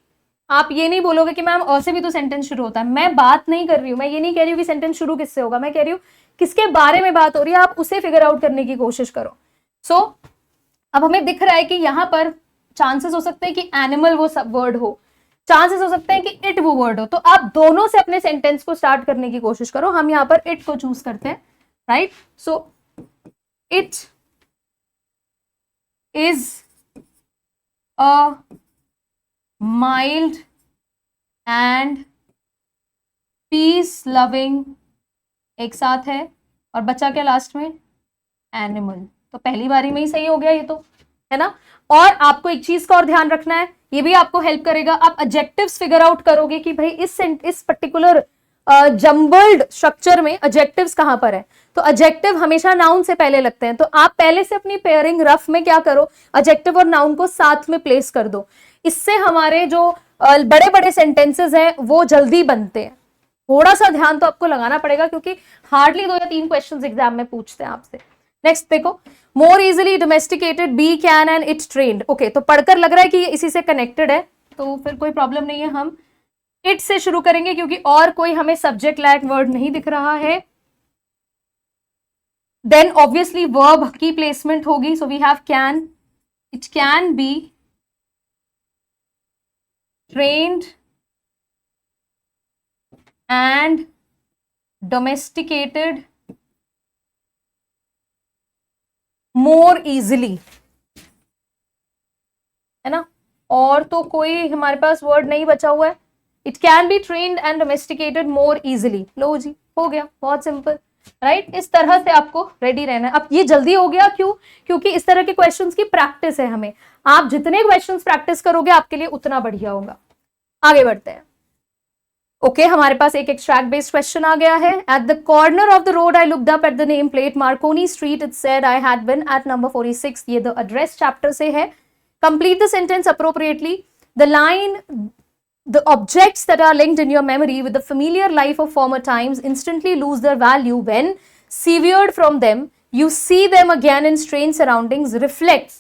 आप ये नहीं बोलोगे कि मैम अ से भी तो सेंटेंस शुरू होता है। मैं बात नहीं कर रही हूं, मैं ये नहीं कह रही हूँ कि सेंटेंस शुरू किससे होगा, मैं कह रही हूँ किसके बारे में बात हो रही है, आप उसे फिगर आउट करने की कोशिश करो। सो अब हमें दिख रहा है कि यहां पर चांसेस हो सकते हैं कि एनिमल वो सब वर्ड हो, चांसेस हो सकते हैं कि इट वो वर्ड हो, तो आप दोनों से अपने सेंटेंस को स्टार्ट करने की कोशिश करो। हम यहां पर इट को चूज करते हैं, right. So it is a mild and peace loving, एक साथ है, और बचा क्या लास्ट में, एनिमल। तो पहली बारी में ही सही हो गया ये तो, है ना। और आपको एक चीज का और ध्यान रखना है, ये भी आपको हेल्प करेगा। आप एडजेक्टिव्स फिगर आउट करोगे कि भाई इस पर्टिकुलर जंबल्ड स्ट्रक्चर में एडजेक्टिव्स कहां पर है, तो एडजेक्टिव हमेशा नाउन से पहले लगते हैं। तो आप पहले से अपनी पेयरिंग रफ में क्या करो, एडजेक्टिव और नाउन को साथ में प्लेस कर दो। इससे हमारे जो बड़े बड़े सेंटेंसेस हैं वो जल्दी बनते हैं। थोड़ा सा ध्यान तो आपको लगाना पड़ेगा क्योंकि हार्डली 2 या 3 क्वेश्चन एग्जाम में पूछते हैं आपसे। नेक्स्ट देखो, more easily domesticated, be, can and it trained. Okay, तो पढ़कर लग रहा है कि ये इसी से कनेक्टेड है, तो फिर कोई प्रॉब्लम नहीं है। हम इट से शुरू करेंगे क्योंकि और कोई हमें सब्जेक्ट लायक वर्ड नहीं दिख रहा है। देन ऑब्वियसली वर्ब की प्लेसमेंट होगी, so we have can, it can be trained and domesticated more easily, है ना। और तो कोई हमारे पास वर्ड नहीं बचा हुआ है। It can be trained and domesticated more easily, लो जी, हो गया, बहुत सिंपल, राइट। इस तरह से आपको रेडी रहना है। अब ये जल्दी हो गया क्यों? क्योंकि इस तरह के क्वेश्चंस की प्रैक्टिस है हमें। आप जितने क्वेश्चंस प्रैक्टिस करोगे आपके लिए उतना बढ़िया होगा। आगे बढ़ते हैं। ओके, हमारे पास एक एक्सट्रैक्ट बेस्ड क्वेश्चन आ गया है। At the corner of the road I looked up at the name plate Marconi street, it said I had been at number 46। ये द एड्रेस चैप्टर से है। Complete the sentence appropriately. The line, the objects that are linked in your memory with the familiar life of former times instantly lose their value when severed from them, you see them again in strange surroundings, reflects।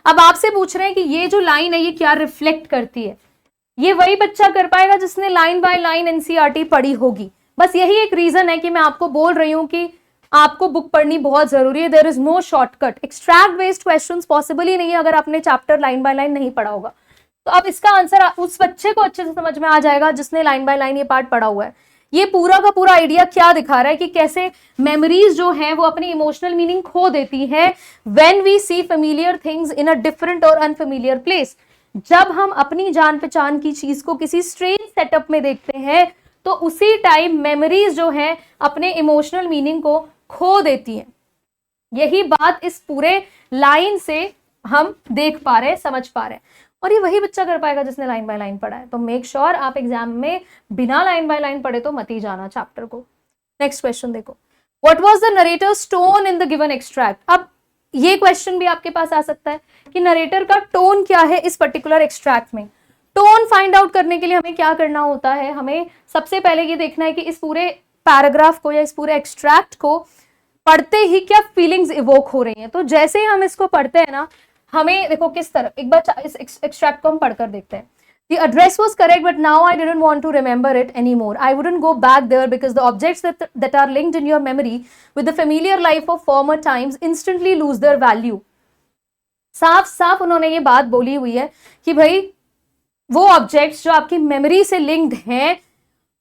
अब आपसे पूछ रहे हैं कि ये जो line है ये क्या रिफ्लेक्ट करती है। ये वही बच्चा कर पाएगा जिसने लाइन बाय लाइन एनसीईआरटी पढ़ी होगी। बस यही एक रीजन है कि मैं आपको बोल रही हूं कि आपको बुक पढ़नी बहुत जरूरी है। There is no shortcut. Extract based questions possible ही नहीं है अगर आपने चैप्टर लाइन बाय लाइन नहीं पढ़ा होगा। तो अब इसका आंसर उस बच्चे को अच्छे से समझ में आ जाएगा जिसने लाइन बाय लाइन ये पार्ट पढ़ा हुआ है। ये पूरा का पूरा आइडिया क्या दिखा रहा है कि कैसे मेमोरीज जो है वो अपनी इमोशनल मीनिंग खो देती है when we see familiar things in a different और अनफेमिलियर प्लेस। जब हम अपनी जान पहचान की चीज को किसी स्ट्रेंज सेटअप में देखते हैं तो उसी टाइम मेमोरीज जो है अपने इमोशनल मीनिंग को खो देती हैं। यही बात इस पूरे लाइन से हम देख पा रहे हैं, समझ पा रहे हैं। और ये वही बच्चा कर पाएगा जिसने लाइन बाय लाइन पढ़ा है। तो मेक श्योर आप एग्जाम में बिना लाइन बाय लाइन पढ़े तो मत ही जाना चैप्टर को। नेक्स्ट क्वेश्चन देखो, what was the narrator's tone in the given extract. अब ये क्वेश्चन भी आपके पास आ सकता है कि नरेटर का टोन क्या है इस पर्टिकुलर एक्सट्रैक्ट में। टोन फाइंड आउट करने के लिए हमें क्या करना होता है, हमें सबसे पहले ये देखना है कि इस पूरे पैराग्राफ को या इस पूरे एक्सट्रैक्ट को पढ़ते ही क्या फीलिंग्स इवोक हो रही हैं। तो जैसे ही हम इसको पढ़ते हैं ना, हमें देखो किस तरह, एक बार इस एक्सट्रैक्ट को हम पढ़कर देखते हैं। The address was correct, but now I didn't want to remember it anymore. I wouldn't go back there because the objects that are linked in your memory with the familiar life of former times instantly lose their value. साफ साफ उन्होंने ये बात बोली हुई है कि भाई वो ऑब्जेक्ट्स जो आपकी मेमोरी से लिंक्ड हैं,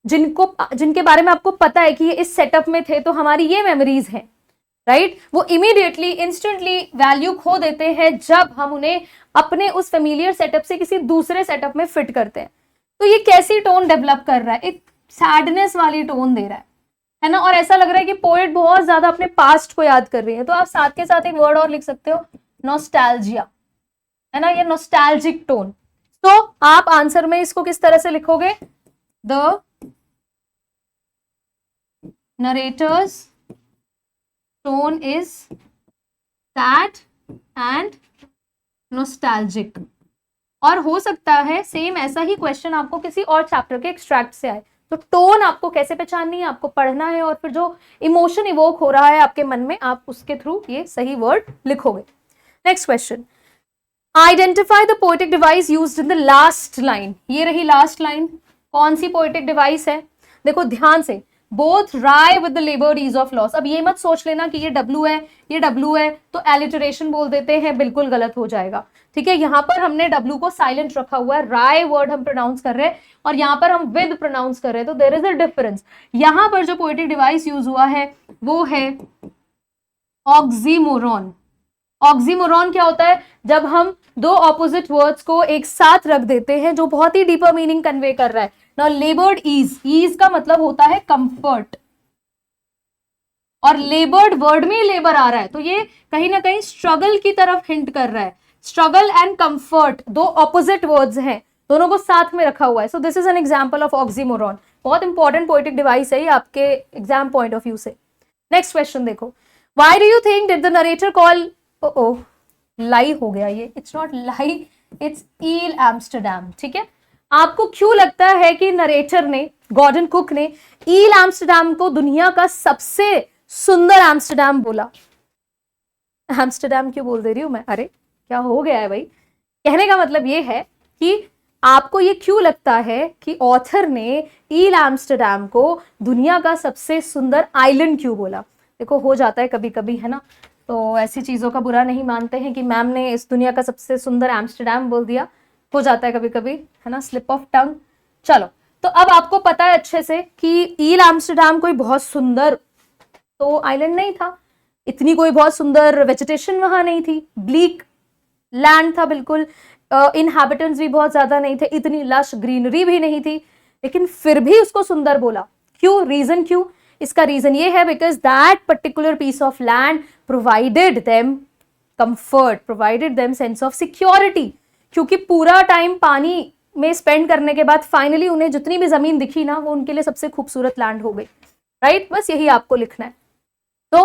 जिनके बारे में आपको पता है कि ये इस सेटअप में थे तो हमारी ये मेमोरीज हैं, राइट, वो इमीडिएटली इंस्टेंटली वैल्यू खो देते हैं जब हम उन्हें अपने उस फेमिलियर सेटअप से किसी दूसरे सेटअप में फिट करते हैं। तो ये कैसी टोन डेवलप कर रहा है, एक सैडनेस वाली टोन दे रहा है ना, और ऐसा लग रहा है कि पोएट बहुत ज्यादा अपने पास्ट को याद कर रही है। तो आप साथ के साथ एक वर्ड और लिख सकते हो, नॉस्टैल्जिया, है ना, ये नॉस्टैल्जिक टोन। तो आप आंसर में इसको किस तरह से लिखोगे, the narrator's tone is sad and nostalgic. और हो सकता है सेम ऐसा ही क्वेश्चन आपको किसी और चैप्टर के एक्सट्रैक्ट से आए, तो टोन आपको कैसे पहचाननी है, आपको पढ़ना है, और फिर जो इमोशन इवोक हो रहा है आपके मन में, आप उसके थ्रू ये सही वर्ड लिखोगे। Next question, identify the poetic device used in the last line. ये रही लास्ट लाइन, कौन सी पोएटिक डिवाइस है, देखो ध्यान से, both wry with the laboured ease of loss. अब ये मत सोच लेना कि ये डब्ल्यू है, ये डब्ल्यू है तो एलिटरेशन बोल देते हैं, बिल्कुल गलत हो जाएगा, ठीक है। यहां पर हमने डब्ल्यू को साइलेंट रखा हुआ है, राय वर्ड हम प्रोनाउंस कर रहे हैं और यहां पर हम विद प्रोनाउंस कर रहे हैं, तो देयर इज अ डिफरेंस। यहां पर जो पोएटिक डिवाइस यूज हुआ है वो है ऑक्सीमोरॉन। ऑक्सीमोरॉन क्या होता है, जब हम दो ऑपोजिट वर्ड्स को एक साथ रख देते हैं जो बहुत ही डीपर मीनिंग कन्वे कर रहा है। नाउ लेबर्ड ईज, ईज का मतलब होता है कंफर्ट, और लेबर्ड वर्ड में लेबर आ रहा है तो ये कहीं ना कहीं स्ट्रगल की तरफ हिंट कर रहा है। स्ट्रगल एंड कंफर्ट दो ऑपोजिट वर्ड्स हैं, दोनों को साथ में रखा हुआ है। So this is an example of oxymoron. बहुत इंपॉर्टेंट पोएटिक डिवाइस है ये आपके एग्जाम पॉइंट ऑफ व्यू से। नेक्स्ट क्वेश्चन देखो, why do you think did the narrator call, ओ लाई हो गया ये, it's not lie, it's Ile Amsterdam, ठीक है। आपको क्यों लगता है कि नरेटर ने, गॉर्डन कुक ने ईल एम्स्टरडैम को दुनिया का सबसे सुंदर एम्स्टरडैम बोला? एम्स्टरडैम क्यों बोल दे रही हूं मैं, अरे क्या हो गया है भाई। कहने का मतलब ये है कि आपको ये क्यों लगता है कि ऑथर ने ईल एम्स्टरडैम को दुनिया का सबसे सुंदर आइलैंड क्यों बोला। देखो हो जाता है कभी कभी, है ना, तो ऐसी चीजों का बुरा नहीं मानते हैं कि मैम ने इस दुनिया का सबसे सुंदर एम्स्टरडैम बोल दिया, हो जाता है कभी कभी, है ना, स्लिप ऑफ टंग। चलो, तो अब आपको पता है अच्छे से कि ईल एम्स्टरडैम कोई बहुत सुंदर तो आइलैंड नहीं था, इतनी कोई बहुत सुंदर वेजिटेशन वहां नहीं थी, ब्लीक लैंड था बिल्कुल, इनहैबिटेंट्स भी बहुत ज्यादा नहीं थे, इतनी लश ग्रीनरी भी नहीं थी, लेकिन फिर भी उसको सुंदर बोला। क्यों, रीजन क्यों? इसका रीजन ये है because that particular piece of land provided them comfort, provided them sense of security. क्योंकि पूरा टाइम पानी में स्पेंड करने के बाद फाइनली उन्हें जितनी भी जमीन दिखी ना, वो उनके लिए सबसे खूबसूरत लैंड हो गई, राइट। बस यही आपको लिखना है। So,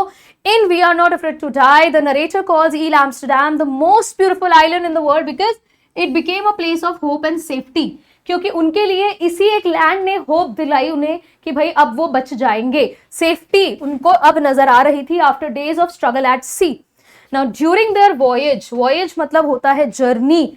in We Are Not Afraid to Die, the narrator calls Eel Amsterdam the most beautiful island in the world because it became a place of hope and safety. क्योंकि उनके लिए इसी एक लैंड ने होप दिलाई उन्हें कि भाई अब वो बच जाएंगे, सेफ्टी उनको अब नजर आ रही थी after days of struggle at sea. Now during their voyage, voyage मतलब होता है journey,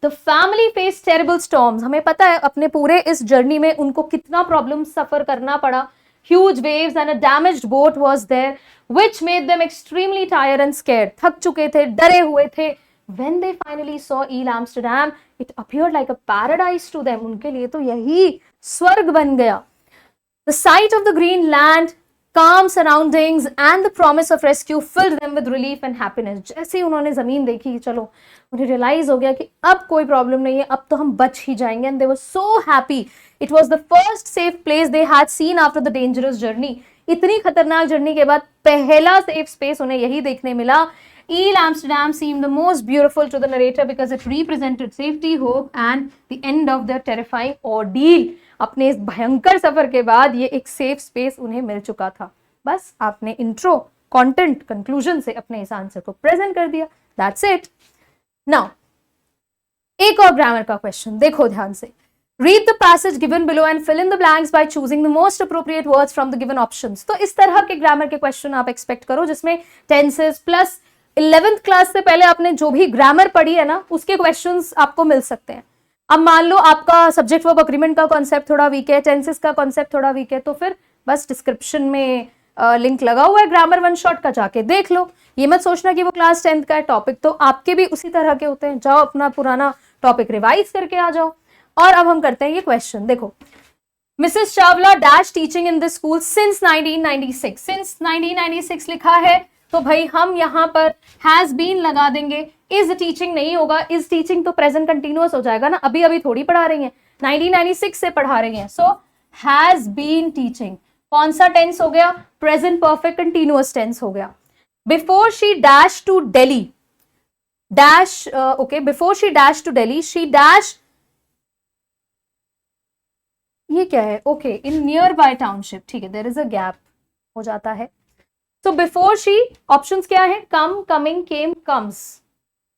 the family face terrible storms. हमें पता है अपने पूरे इस जर्नी में उनको कितना प्रॉब्लम सफर करना पड़ा। Huge waves and a damaged boat was there, which made them extremely tired and scared. थक चुके थे, डरे हुए थे। When they finally saw Eel Amsterdam, it appeared like a paradise to them. उनके लिए तो यही स्वर्ग बन गया। The sight of the green land, calm surroundings and the promise of rescue filled them with relief and happiness. जैसे ही उन्होंने जमीन देखी, चलो उन्हें रियलाइज हो गया कि अब कोई प्रॉब्लम नहीं है, अब तो हम बच ही जाएंगे, and they were so happy. It was the first safe place they had seen after the dangerous journey. इतनी खतरनाक जर्नी के बाद पहला सेफ स्पेस उन्हें यही देखने मिला। Eel Amsterdam seemed the most beautiful to the narrator because it represented safety, hope and the end of their terrifying ordeal. अपने इस भयंकर सफर के बाद ये एक सेफ स्पेस उन्हें मिल चुका था। बस आपने इंट्रो, कंटेंट, कंक्लूजन से अपने इस आंसर को प्रेजेंट कर दिया, दैट्स इट। नाउ एक और ग्रामर का क्वेश्चन देखो ध्यान से। Read the passage given below and fill in the blanks by choosing the most appropriate words from the given options. तो इस तरह के ग्रामर के क्वेश्चन आप एक्सपेक्ट करो जिसमें टेंसेस प्लस 11th क्लास से पहले आपने जो भी ग्रामर पढ़ी है ना, उसके क्वेश्चंस आपको मिल सकते हैं। अब मान लो आपका सब्जेक्ट वर्ब अग्रीमेंट का कॉन्सेप्ट थोड़ा वीक है, टेंसेस का कॉन्सेप्ट थोड़ा वीक है, तो फिर बस डिस्क्रिप्शन में लिंक लगा हुआ है ग्रामर वन शॉट का, जाके देख लो। ये मत सोचना कि वो क्लास 10th का है, टॉपिक तो आपके भी उसी तरह के होते हैं, जाओ अपना पुराना टॉपिक रिवाइज करके आ जाओ। और अब हम करते हैं ये क्वेश्चन, देखो Mrs Chawla dash teaching in this school since 1996, since 1996 लिखा है तो भाई हम यहाँ पर हैज बीन लगा देंगे, इज टीचिंग नहीं होगा, इज टीचिंग तो प्रेजेंट कंटिन्यूअस हो जाएगा ना, अभी अभी थोड़ी पढ़ा रही हैं, 1996 से पढ़ा रही हैं, सो हैज बीन टीचिंग कौन सा टेंस हो गया, प्रेजेंट परफेक्ट कंटिन्यूअस टेंस हो गया। Before she dash to Delhi, dash okay, before she dash to Delhi she dash, ये क्या है, okay, in nearby township, ठीक है, देयर इज अ गैप हो जाता है। तो बिफोर शी, ऑप्शंस क्या है, कम, कमिंग, केम, कम्स,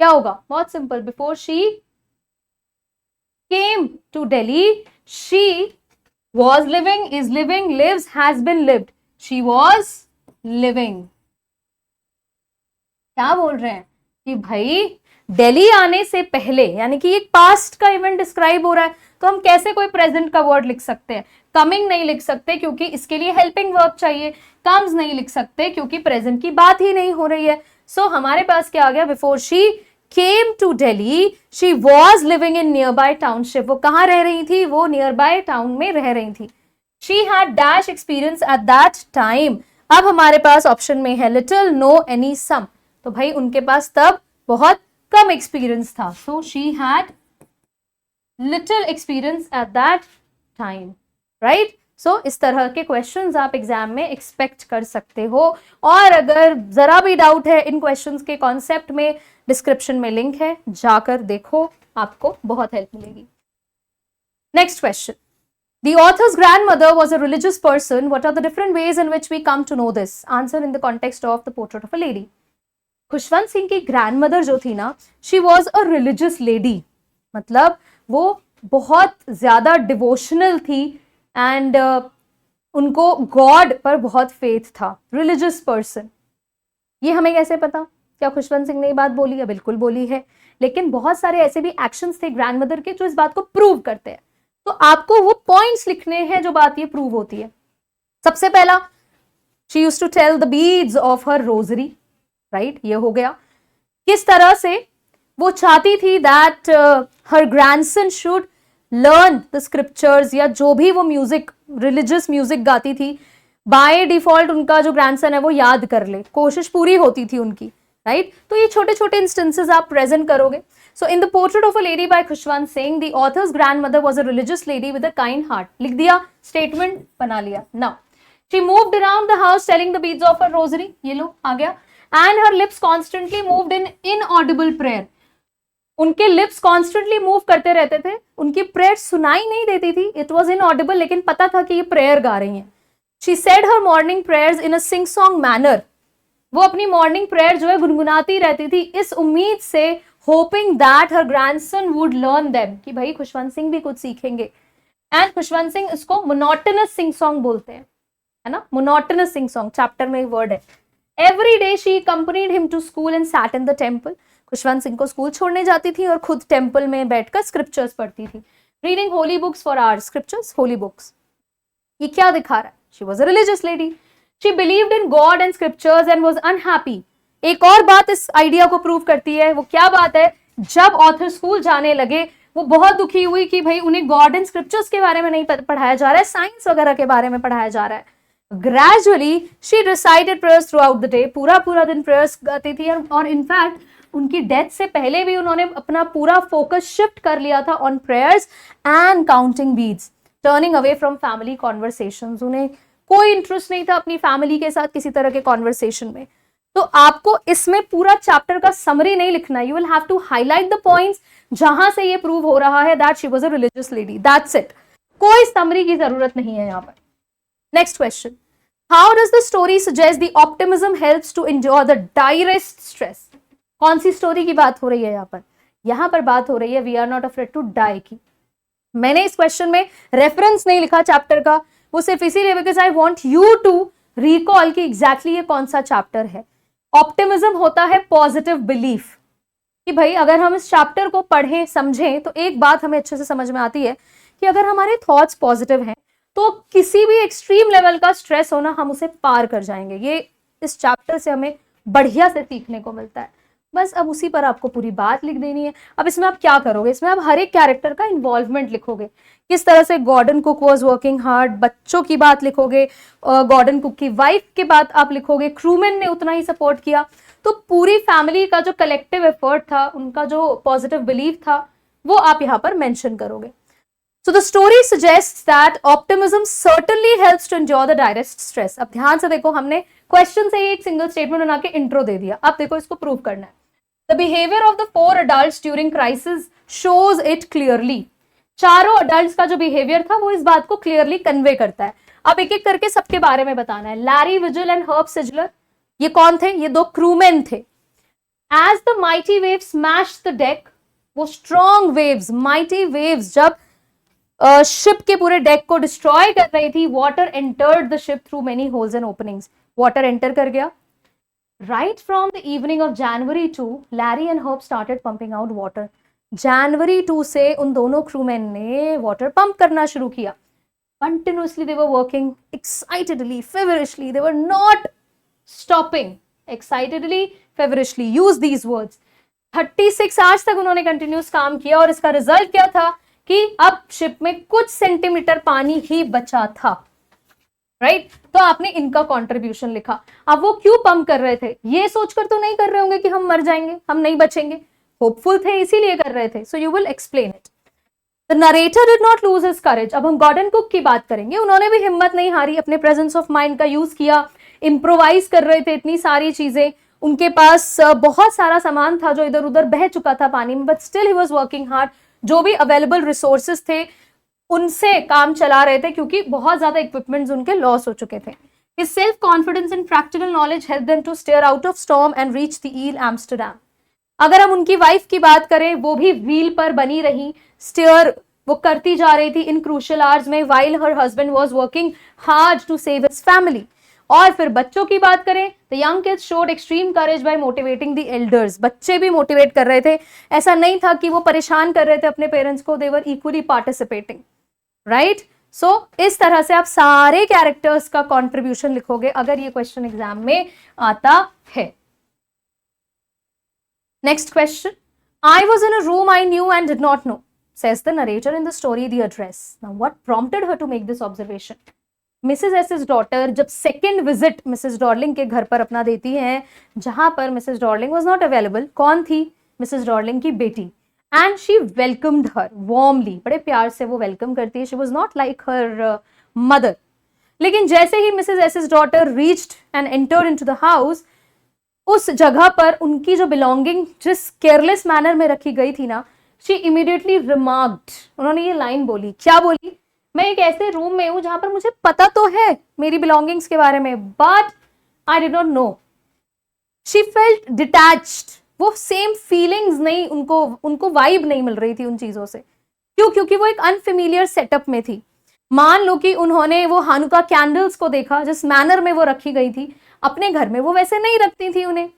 क्या होगा, बहुत simple, before she came to Delhi she was living, is living, lives, has been lived, she was living। क्या बोल रहे हैं कि भाई दिल्ली आने से पहले, यानी कि एक पास्ट का इवेंट डिस्क्राइब हो रहा है, तो हम कैसे कोई प्रेजेंट का वर्ड लिख सकते हैं, कमिंग नहीं लिख सकते क्योंकि इसके लिए हेल्पिंग वर्ब चाहिए, कम्स नहीं लिख सकते क्योंकि प्रेजेंट की बात ही नहीं हो रही है। सो हमारे पास क्या आ गया, before she came to Delhi she was living in nearby township, वो कहाँ रह रही थी, वो nearby टाउन में रह रही थी। she had dash experience at that time, अब हमारे पास ऑप्शन में है little, no, any, some, तो भाई उनके पास तब बहुत कम एक्सपीरियंस था, so she had little experience at that time, right? सो इस तरह के क्वेश्चंस आप एग्जाम में एक्सपेक्ट कर सकते हो, और अगर जरा भी डाउट है इन क्वेश्चंस के कॉन्सेप्ट में, डिस्क्रिप्शन में लिंक है, जाकर देखो, आपको बहुत हेल्प मिलेगी। Next question, the author's grandmother was a religious person, what are the different ways in which we come to know this, answer in the context of the portrait of a lady. Khushwant Singh की grandmother जो थी ना, she was a religious lady, मतलब वो बहुत ज्यादा devotional थी, and उनको गॉड पर बहुत फेथ था, रिलीजियस पर्सन। ये हमें कैसे पता, क्या खुशवंत सिंह ने ये बात बोली है, बिल्कुल बोली है, लेकिन बहुत सारे ऐसे भी एक्शंस थे ग्रैंडमदर के जो इस बात को प्रूव करते हैं, तो आपको वो पॉइंट्स लिखने हैं जो बात ये प्रूव होती है। सबसे पहला, she used to tell the beads of her rosary, right, ये हो गया। किस तरह से वो चाहती थी that her grandson should learn the scriptures, या जो भी वो म्यूजिक, रिलीजियस म्यूजिक गाती थी, बाय डिफॉल्ट उनका जो ग्रैंडसन है वो याद कर ले, कोशिश पूरी होती थी उनकी, राइट? तो ये छोटे छोटे इंस्टेंसेस आप प्रेजेंट करोगे। So in the portrait of a lady by Khushwant Singh, the author's grandmother was a religious lady with a kind heart, लिख दिया, स्टेटमेंट बना लिया। Now she moved around the house telling the beads of her rosary, ये लो आ गया, and her lips constantly moved in inaudible prayer, उनके lips constantly move करते रहते थे, उनकी प्रेयर सुनाई नहीं देती थी, इट वॉज इनऑडिबल, लेकिन पता था कि ये प्रेयर गा रही हैं। She said her morning prayers in a sing song manner, वो अपनी मॉर्निंग प्रेयर जो है गुनगुनाती रहती थी, इस उम्मीद से, hoping that her grandson would learn them, कि भाई खुशवंत सिंह भी कुछ सीखेंगे। एंड खुशवंत सिंह इसको मोनोटोनस सिंग सॉन्ग बोलते हैं, है ना, मोनोटोनस सिंग सॉन्ग, चैप्टर में एक वर्ड है। Every day she accompanied him to school and sat in the temple, Khushwant Singh को स्कूल छोड़ने जाती थी और खुद टेम्पल में बैठकर स्क्रिप्चर्स पढ़ती थी। Reading holy books for our scriptures, holy books, ये क्या दिखा रहा है, she was a religious lady, she believed in God and scriptures and was unhappy. एक और बात इस आइडिया को प्रूव करती है, वो क्या बात है, जब ऑथर स्कूल जाने लगे वो बहुत दुखी हुई कि भाई उन्हें गॉड एंड स्क्रिप्चर्स के बारे में नहीं पढ़ाया जा रहा है, साइंस वगैरह के बारे में पढ़ाया जा रहा है। Gradually she recited prayers through out the day, पूरा पूरा दिन प्रेयर्स गाती थी, और इनफैक्ट उनकी डेथ से पहले भी उन्होंने अपना पूरा फोकस शिफ्ट कर लिया था on prayers and counting beads, turning away from family conversations. उन्हें कोई इंटरेस्ट नहीं था अपनी फैमिली के साथ किसी तरह के कॉन्वर्सेशन में। तो आपको इसमें पूरा चैप्टर का समरी नहीं लिखना, you will have to highlight the points जहां से ये प्रूव हो रहा है that she was a religious lady, that's it, कोई समरी की जरूरत नहीं है यहाँ पर। Next question, how does the story suggest the optimism helps to endure the direst stress, कौन सी स्टोरी की बात हो रही है यहाँ पर? यहाँ पर बात हो रही है we are not afraid to die की। मैंने इस क्वेश्चन में रेफरेंस नहीं लिखा चैप्टर का, वो सिर्फ इसीलिए because I want you to recall कि एग्जैक्टली ये कौन सा चैप्टर है। ऑप्टिमिज्म होता है पॉजिटिव बिलीफ, कि भाई अगर हम इस चैप्टर को पढ़ें समझें तो एक बात हमें अच्छे से समझ में आती है कि अगर हमारे थॉट्स पॉजिटिव हैं तो किसी भी एक्सट्रीम लेवल का स्ट्रेस होना हम उसे पार कर जाएंगे। ये इस चैप्टर से हमें बढ़िया से सीखने को मिलता है। बस अब उसी पर आपको पूरी बात लिख देनी है। अब इसमें आप क्या करोगे, इसमें आप हर एक कैरेक्टर का इन्वॉल्वमेंट लिखोगे, किस तरह से Gordon Cook was working hard, बच्चों की बात लिखोगे, गॉर्डन कुक की वाइफ की बात आप लिखोगे, क्रूमैन ने उतना ही सपोर्ट किया। तो पूरी फैमिली का जो कलेक्टिव एफर्ट था, उनका जो पॉजिटिव बिलीफ था, वो आप यहाँ पर मेंशन करोगे। So the story suggests that optimism certainly helps to endure the direct stress. अब ध्यान से देखो, हमने क्वेश्चन से ही एक सिंगल स्टेटमेंट बना के इंट्रो दे दिया, अब देखो इसको प्रूव करना है। The behavior of the 4 adults during crisis shows it clearly. चारों अडल्ट का जो बिहेवियर था वो इस बात को क्लियरली कन्वे करता है। अब एक एक करके सबके बारे में बताना है। Larry vigil and herb sizzler, ये कौन थे? ये 2 क्रूमैन थे। As the mighty waves smashed the deck, वो स्ट्रॉन्ग वेव्स, माइटी वेव्स जब शिप के पूरे डेक को डिस्ट्रॉय कर रही थी, water entered the ship through many holes and openings, water enter कर गया। Right from the evening of January 2, Larry and herb started pumping out water. January 2 से उन दोनों क्रूमैन ने वाटर पंप करना शुरू किया। Continuously they were working excitedly, feverishly, they were not stopping. Excitedly, feverishly, use these words. 36 hours तक उन्होंने continuous काम किया और इसका रिजल्ट क्या था कि अब शिप में कुछ सेंटीमीटर पानी ही बचा था। राइट तो आपने इनका कंट्रीब्यूशन लिखा। अब वो क्यों पंप कर रहे थे? ये सोचकर तो नहीं कर रहे होंगे कि हम मर जाएंगे, हम नहीं बचेंगे, होपफुल थे इसीलिए कर रहे थे। So you will explain it. The narrator did not lose his courage. अब हम गॉर्डन कुक की बात करेंगे, उन्होंने भी हिम्मत नहीं हारी, अपने प्रेजेंस ऑफ माइंड का यूज किया, इम्प्रोवाइज कर रहे थे इतनी सारी चीजें, उनके पास बहुत सारा सामान था जो इधर उधर बह चुका था पानी में, but still he was working hard. जो भी अवेलेबल रिसोर्सेज थे उनसे काम चला रहे थे, क्योंकि बहुत ज्यादा इक्विपमेंट्स उनके लॉस हो चुके थे। His self-confidence and practical knowledge helped them to steer out of storm and reach the Ile Amsterdam. अगर हम उनकी वाइफ की बात करें, वो भी व्हील पर बनी रही, स्टीयर वो करती जा रही थी इन क्रूशियल आवर्स में, while her husband was working hard to save his family. और फिर बच्चों की बात करें, the young kids showed extreme courage by motivating the elders. बच्चे भी मोटिवेट कर रहे थे, ऐसा नहीं था कि वो परेशान कर रहे थे अपने पेरेंट्स को, they were equally participating. Right so इस तरह से आप सारे कैरेक्टर्स का कंट्रीब्यूशन लिखोगे अगर ये क्वेश्चन एग्जाम में आता है। Next question, I was in a room I knew and did not know, says the narrator in the story The Address. Now what prompted her to make this observation? Mrs S's daughter जब second visit Mrs Dorling के घर पर अपना देती हैं, जहां पर Mrs Dorling was not available. कौन थी? मिसेज डॉर्लिंग की बेटी। And she welcomed her warmly, बड़े प्यार से वो वेलकम करती है। She was not like her mother. लेकिन जैसे ही Mrs S's daughter reached and entered into the house, उस जगह पर उनकी जो बिलोंगिंग जिस केयरलेस मैनर में रखी गई थी ना, शी इमीडिएटली रिमार्क्ड, उन्होंने ये लाइन बोली। क्या बोली? मैं एक ऐसे रूम में हूं जहां पर मुझे पता तो है मेरी बिलोंगिंग्स के बारे में, but I did not know. She felt detached, वो सेम फीलिंग्स नहीं, उनको वाइब नहीं मिल रही थी उन चीजों से। क्यों? क्योंकि वो एक अनफेमिलियर सेटअप में थी। मान लो कि उन्होंने वो हानुका कैंडल्स को देखा, जिस मैनर में वो रखी गई थी, अपने घर में वो वैसे नहीं रखती थी उन्हें,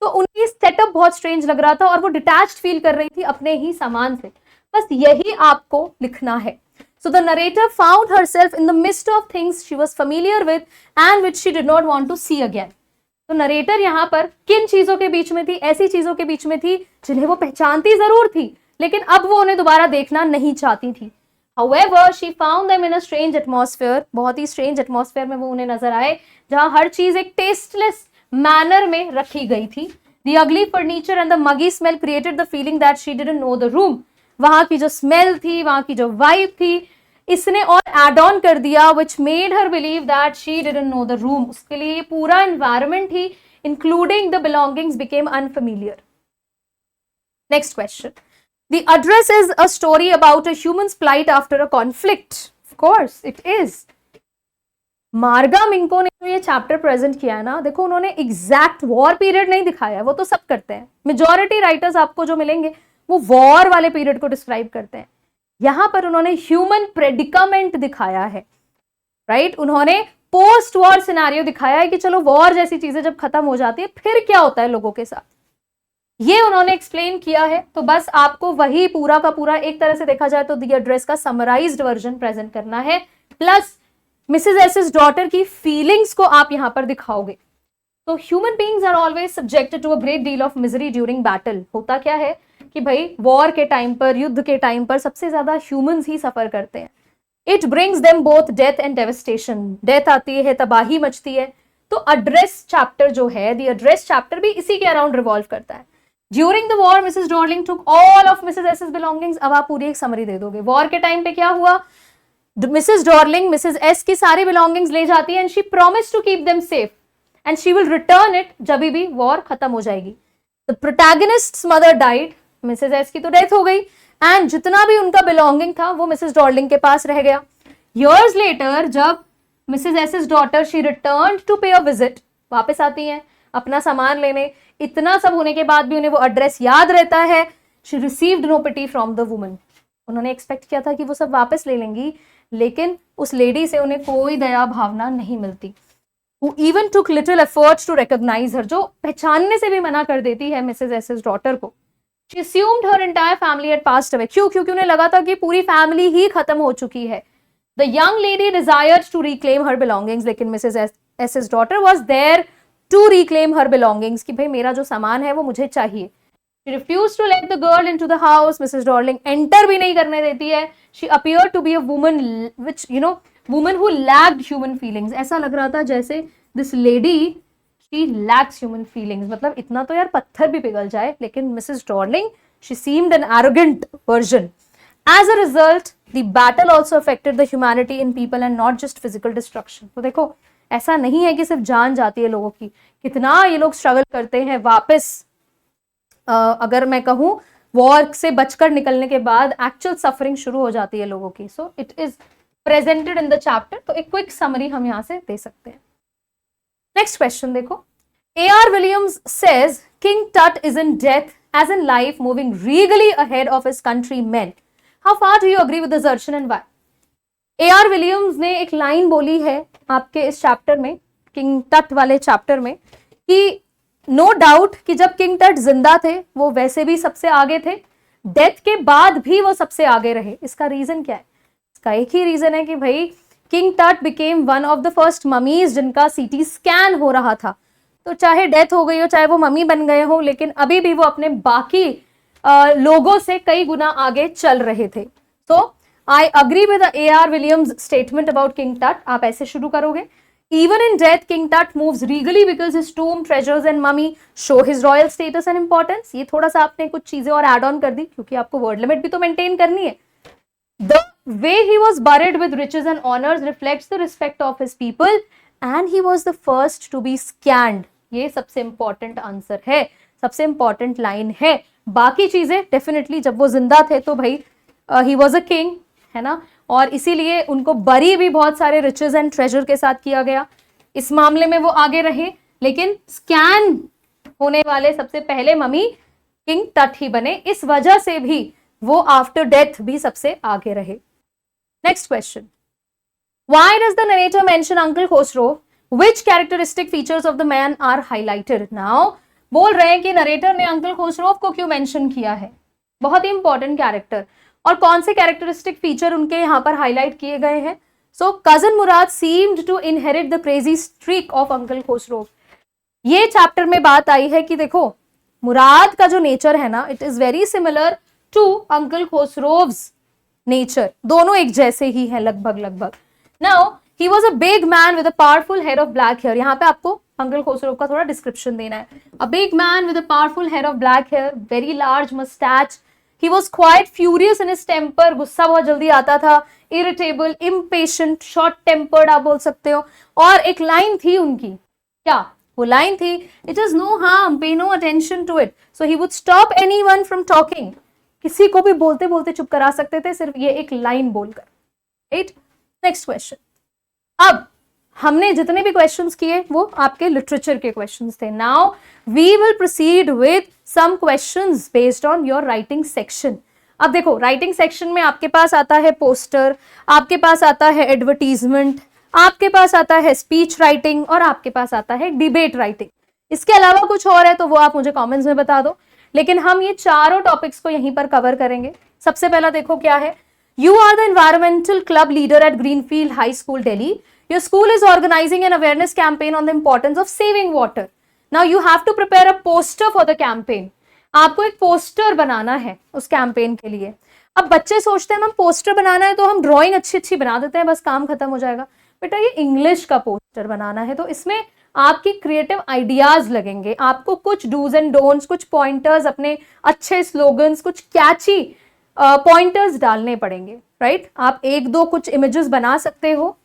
तो उनकी सेटअप बहुत स्ट्रेंज लग रहा था और वो डिटैच्ड फील कर रही थी अपने ही सामान से। बस यही आपको लिखना है। So the narrator found herself in the midst of things she was familiar with and which she did not want to see again. तो नरेटर यहाँ पर किन चीजों के बीच में थी? ऐसी चीजों के बीच में थी जिन्हें वो पहचानती जरूर थी, लेकिन अब वो उन्हें दोबारा देखना नहीं चाहती थी। However, she found them in a strange atmosphere. बहुत ही strange atmosphere में वो उन्हें नजर आए, जहाँ हर चीज एक tasteless manner में रखी गई थी। The ugly furniture and the muggy smell created the feeling that she didn't know the room. वहां की जो स्मेल थी, वहां की जो वाइब थी, इसने और एड ऑन कर दिया, which made her believe that she didn't know the room. उसके लिए ये पूरा environment he, including the belongings, became unfamiliar. Next question. The Address is a story about a human's plight after a conflict. Of course, it is. मार्गा मिंको ने जो ये chapter present किया है ना, देखो उन्होंने एग्जैक्ट वॉर पीरियड नहीं दिखाया है, वो तो सब करते हैं। मेजॉरिटी राइटर्स आपको जो मिलेंगे वो वॉर वाले पीरियड को डिस्क्राइब करते हैं। यहां पर उन्होंने ह्यूमन प्रेडिकामेंट दिखाया है, राइट। उन्होंने पोस्ट वॉर सिनेरियो दिखाया है कि चलो वॉर जैसी चीजें जब खत्म हो जाती है फिर क्या होता है लोगों के साथ, ये उन्होंने एक्सप्लेन किया है। तो बस आपको वही पूरा का पूरा, एक तरह से देखा जाए तो द एड्रेस का समराइज्ड वर्जन प्रेजेंट करना है, प्लस मिसेज एस's डॉटर की फीलिंग्स को आप यहां पर दिखाओगे। तो human beings are always subjected to a great deal of misery during battle. होता क्या है कि भाई वॉर के टाइम पर, युद्ध के टाइम पर सबसे ज्यादा ह्यूमंस ही सफर करते हैं। It brings them both death and devastation, death आती है, तबाही मचती है। तो एड्रेस चैप्टर जो है, द एड्रेस चैप्टर भी इसी के अराउंड रिवॉल्व करता है। During the war Mrs Dorling took all of Mrs S's belongings. अब आप पूरी एक समरी दे दोगे। वॉर के टाइम पे क्या हुआ, मिसेस डॉर्लिंग मिसेस एस की सारी बिलोंगिंग्स ले जाती है and she promise to keep them safe and she will return it जब भी वॉर खत्म हो जाएगी। The protagonist's mother died, Mrs S की तो डेथ हो गई एंड जितना भी उनका बिलोंगिंग था वो मिसेस डॉर्लिंग के पास रह गया। Years later, जब Mrs S's daughter she returned to pay a visit, वापस आती हैं अपना सामान लेने, इतना सब होने के बाद भी उन्हें वो एड्रेस याद रहता है। She received no pity from the woman. उन्होंने एक्सपेक्ट किया था कि वो सब वापस ले लेंगी, लेकिन उस लेडी से उन्हें कोई दया भावना नहीं मिलती। Who even took little efforts to recognize her, जो पहचानने से भी मना कर देती है मिसेस एस's डॉटर को। She assumed her entire family had passed away। क्यों? क्योंकि उन्हें लगा था कि पूरी फैमिली ही खत्म हो चुकी है। The young lady desired to reclaim her belongings, लेकिन Mrs एस's daughter was there to reclaim her belongings, कि भाई मेरा जो सामान है वो मुझे चाहिए। She refused to let the girl into the house। Mrs. Darling enter भी नहीं करने देती है। She appeared to be a woman which, woman who lacked human feelings। ऐसा लग रहा था जैसे this lady she lacks human feelings, मतलब इतना तो यार पत्थर भी पिघल जाए, लेकिन Mrs. Darling she seemed an arrogant version। As a result, the battle also affected the humanity in people and not just physical destruction। तो देखो ऐसा नहीं है कि सिर्फ जान जाती है लोगों की, कितना ये लोग स्ट्रगल करते हैं वापस। अगर मैं कहूँ वॉर से बचकर निकलने के बाद एक्चुअल सफरिंग शुरू हो जाती है लोगों की। So it is presented in the chapter. तो एक क्विक समरी हम यहाँ से दे सकते हैं। नेक्स्ट क्वेश्चन देखो। A.R. Williams says King Tut is in death as in life, moving regally ahead of his countrymen। How far do you agree with the assertion and why? A.R. Williams ने एक line बोली है आपके इस chapter में, king टट वाले chapter में, कि नो डाउट कि जब किंग टट जिंदा थे वो वैसे भी सबसे आगे थे, डेथ के बाद भी वो सबसे आगे रहे। इसका रीजन क्या है? इसका एक ही रीजन है कि भाई किंग टट became one of the first mummies जिनका सीटी स्कैन हो रहा था। तो चाहे डेथ हो गई हो, चाहे वो मम्मी बन गए हो, लेकिन अभी भी वो अपने बाकी लोगों से कई गुना आगे चल रहे थे। तो I agree with A.R. Williams statement about King Tut. आप ऐसे शुरू करोगे, even in death King Tut moves regally because his tomb, treasures and mummy show his royal status and importance. ये थोड़ा सा आपने कुछ चीजें और एड ऑन कर दी, क्योंकि आपको वर्ड लिमिट भी तो मेंटेन करनी है। The way he was buried with riches and honors reflects the respect of his people and he was the first to be scanned। ये सबसे इंपॉर्टेंट आंसर है, सबसे इंपॉर्टेंट लाइन है। बाकी चीजें डेफिनेटली जब वो जिंदा थे तो भाई ही वॉज अ किंग, है ना, और इसीलिए उनको बरी भी बहुत सारे रिचेस एंड ट्रेजर के साथ किया गया। इस मामले में वो आगे रहे, लेकिन स्कैन होने वाले सबसे पहले मम्मी किंग टट ही बने। इस वजह से भी वो आफ्टर डेथ भी सबसे आगे रहे। Next question, why does the narrator mention Uncle Khosrow, which characteristic features of the man are highlighted. Now बोल रहे हैं कि नरेटर ने अंकल खोसरोव को क्यों मेंशन किया है, बहुत ही इंपॉर्टेंट कैरेक्टर, और कौन से कैरेक्टरिस्टिक फीचर उनके यहाँ पर हाईलाइट किए गए हैं। So cousin Murad seemed to inherit the crazy streak of Uncle Khosrove. ये चैप्टर में बात आई है कि देखो मुराद का जो नेचर है ना, it is very similar to Uncle Khosrove's nature, दोनों एक जैसे ही हैं लगभग। Now he was a big man with a powerful head of black hair. यहाँ पे आपको अंकल खोसरोव का थोड़ा डिस्क्रिप्शन देना है। A big man with a powerful head of black hair, very large moustache, he was quite furious in his temper, गुस्सा बहुत जल्दी आता था, इरिटेबल, इम्पेशेंट, शॉर्ट टेम्पर्ड आप बोल सकते हो। और एक लाइन थी उनकी, क्या वो लाइन थी, it is no harm, pay no attention to it, so he would stop anyone from talking. किसी को भी बोलते बोलते चुप करा सकते थे सिर्फ ये एक लाइन बोलकर। Right, next question. अब हमने जितने भी क्वेश्चंस किए वो आपके लिटरेचर के क्वेश्चंस थे। Now we will proceed with some questions based on your writing section. अब देखो राइटिंग सेक्शन में आपके पास आता है पोस्टर, आपके पास आता है एडवर्टीजमेंट, आपके पास आता है स्पीच राइटिंग, और आपके पास आता है डिबेट राइटिंग। इसके अलावा कुछ और है तो वो आप मुझे कमेंट्स में बता दो, लेकिन हम ये चारों टॉपिक्स को यहीं पर कवर करेंगे। सबसे पहला देखो क्या है, you are the environmental club leader at Greenfield high school Delhi. Your school is organizing an awareness campaign on the importance of saving water. Now you have to prepare a poster for the campaign. आपको एक poster बनाना है उस campaign के लिए. अब बच्चे सोचते हैं हम पोस्टर बनाना है तो हम ड्राइंग अच्छी अच्छी बना देते हैं, बस काम खत्म हो जाएगा. बेटा ये इंग्लिश का पोस्टर बनाना है, तो इसमें आपकी क्रिएटिव आइडियाज लगेंगे. आपको कुछ डूज एंड डोंट्स, कुछ पॉइंटर्स, अपने अच्छे स्लोगन्स, कुछ कैची पॉइंटर्स डालने पड़ेंगे. राइट, आप एक दो कुछ इमेजेस बना सकते हो.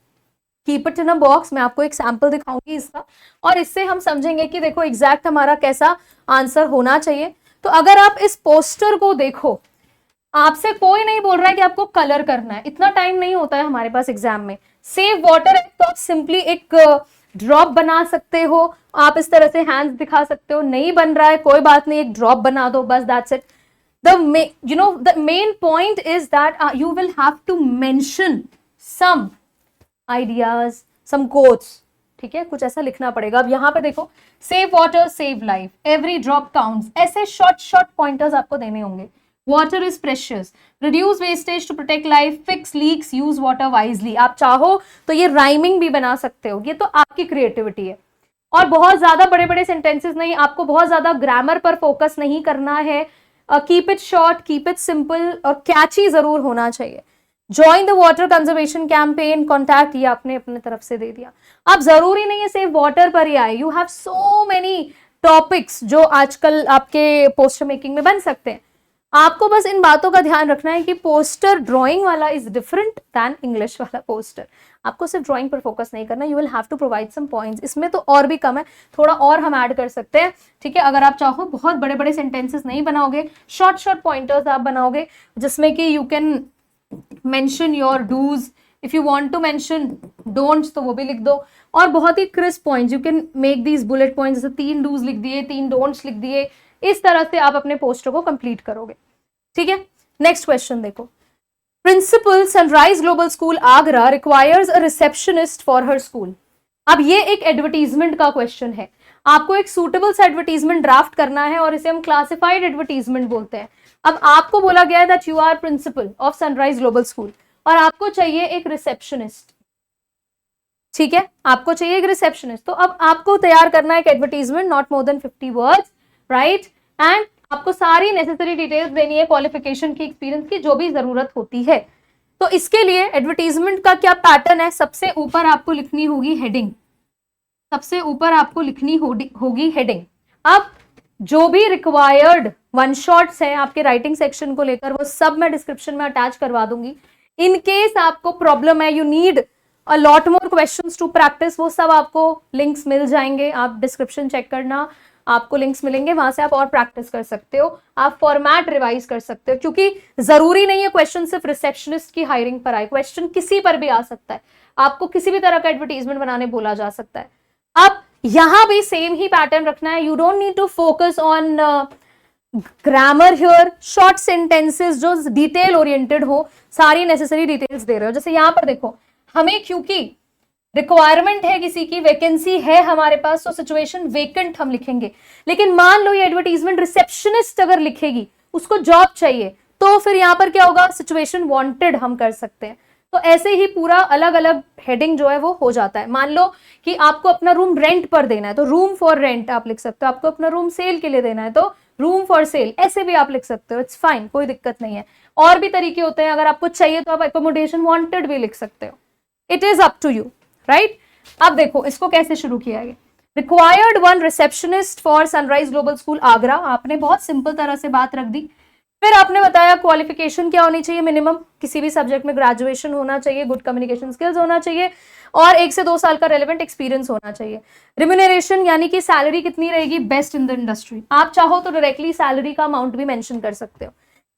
Keep it in a box. मैं आपको एक सैंपल दिखाऊंगी इसका, और इससे हम समझेंगे कि देखो एग्जैक्ट हमारा कैसा आंसर होना चाहिए. तो अगर आप इस पोस्टर को देखो, आपसे कोई नहीं बोल रहा है कि आपको कलर करना है, इतना टाइम नहीं होता है हमारे पास एग्जाम में. सेव वाटर है तो आप सिंपली एक ड्रॉप बना सकते हो. आप इस तरह से हैंड्स दिखा सकते हो. नहीं बन रहा है कोई बात नहीं, एक ड्रॉप बना दो, बस that's it. the main point is that you will have to mention some ideas, some quotes. ठीक है, कुछ ऐसा लिखना पड़ेगा. अब यहाँ पे देखो, save water save life, every drop counts, ऐसे शॉर्ट पॉइंटर्स आपको देने होंगे. Water is precious, reduce wastage to protect life, fix leaks, use water wisely. आप चाहो तो ये राइमिंग भी बना सकते हो, ये तो आपकी क्रिएटिविटी है. और बहुत ज्यादा बड़े बड़े सेंटेंसेस नहीं, आपको बहुत ज्यादा ग्रामर पर फोकस नहीं करना है. Keep it short, keep it simple, और कैची जरूर होना चाहिए. Join the water conservation campaign, contact, ये आपने अपने तरफ से दे दिया. अब जरूरी नहीं है सिर्फ वाटर पर ही आए. You have so many topics जो आजकल आपके पोस्टर मेकिंग में बन सकते हैं. आपको बस इन बातों का ध्यान रखना है कि पोस्टर ड्राइंग वाला इज डिफरेंट दैन इंग्लिश वाला पोस्टर. आपको सिर्फ ड्राइंग पर फोकस नहीं करना. You will have to provide some points. इसमें तो और भी कम है, थोड़ा और हम ऐड कर सकते हैं. ठीक है, अगर आप चाहो बहुत बड़े बड़े सेंटेंसेस नहीं बनाओगे, शॉर्ट पॉइंटर्स आप बनाओगे जिसमें कि you can mention your do's. If you want to mention don'ts तो वो भी लिख दो. और बहुत ही crisp points, you can make these bullet points. जैसे 3 डूज लिख दिए, 3 डोंट्स लिख दिए. इस तरह से आप अपने पोस्टर को कंप्लीट करोगे. ठीक है, नेक्स्ट क्वेश्चन देखो. Principal Sunrise Global School Agra requires a receptionist for her school. अब ये एक एडवर्टीजमेंट का क्वेश्चन है. आपको एक सूटेबल सा एडवर्टीजमेंट ड्राफ्ट करना है और इसे हम क्लासिफाइड एडवर्टीजमेंट बोलते हैं. अब आपको बोला गया है that you are principal of Sunrise Global School और आपको चाहिए एक रिसेप्शनिस्ट. ठीक है, आपको चाहिए एक रिसेप्शनिस्ट. तो अब आपको तैयार करना है एक advertisement, not more than 50 words, right. And आपको सारी नेसेसरी डिटेल्स देनी है, क्वालिफिकेशन की, एक्सपीरियंस की, जो भी जरूरत होती है. तो इसके लिए एडवर्टीजमेंट का क्या पैटर्न है? सबसे ऊपर आपको लिखनी होगी हेडिंग. सबसे ऊपर आपको लिखनी होगी हेडिंग. अब जो भी रिक्वायर्ड वन शॉट्स हैं आपके राइटिंग सेक्शन को लेकर, वो सब मैं डिस्क्रिप्शन में अटैच करवा दूंगी. इन केस आपको प्रॉब्लम है, you need a lot more questions to practise, वो सब आपको लिंक्स मिल जाएंगे. आप डिस्क्रिप्शन चेक करना, आपको लिंक्स मिलेंगे, वहां से आप और प्रैक्टिस कर सकते हो. आप फॉर्मेट रिवाइज कर सकते हो, क्योंकि जरूरी नहीं है क्वेश्चन सिर्फ रिसेप्शनिस्ट की हायरिंग पर आए. क्वेश्चन किसी पर भी आ सकता है. आपको किसी भी तरह का एडवर्टीजमेंट बनाने बोला जा सकता है. अब यहां भी सेम ही पैटर्न रखना है. You don't need to focus on grammar here. Short sentences जो डिटेल ओरिएंटेड हो, सारी नेसेसरी डिटेल्स दे रहे हो. जैसे यहां पर देखो, हमें क्योंकि रिक्वायरमेंट है, किसी की वैकेंसी है हमारे पास, तो सिचुएशन वेकेंट हम लिखेंगे. लेकिन मान लो ये एडवर्टीजमेंट रिसेप्शनिस्ट अगर लिखेगी, उसको जॉब चाहिए, तो फिर यहाँ पर क्या होगा? सिचुएशन वांटेड हम कर सकते हैं. तो ऐसे ही पूरा अलग अलग हेडिंग जो है वो हो जाता है. मान लो कि आपको अपना रूम रेंट पर देना है, तो रूम फॉर रेंट आप लिख सकते हो. आपको अपना रूम सेल के लिए देना है, तो रूम फॉर सेल, ऐसे भी आप लिख सकते हो. इट्स फाइन, कोई दिक्कत नहीं है. और भी तरीके होते हैं. अगर आपको चाहिए तो आप एकोमोडेशन वांटेड भी लिख सकते हो. It is up to you, right. अब देखो इसको कैसे शुरू किया गया. Required one receptionist for Sunrise Global School Agra. आपने बहुत सिंपल तरह से बात रख दी. फिर आपने बताया क्वालिफिकेशन क्या होनी चाहिए. मिनिमम किसी भी सब्जेक्ट में ग्रेजुएशन होना चाहिए, गुड कम्युनिकेशन स्किल्स होना चाहिए, और 1 से 2 साल का रेलेवेंट एक्सपीरियंस होना चाहिए. रिम्यूनरेशन यानी कि सैलरी कितनी रहेगी, बेस्ट इन द इंडस्ट्री. आप चाहो तो डायरेक्टली सैलरी का अमाउंट भी मेंशन कर सकते हो.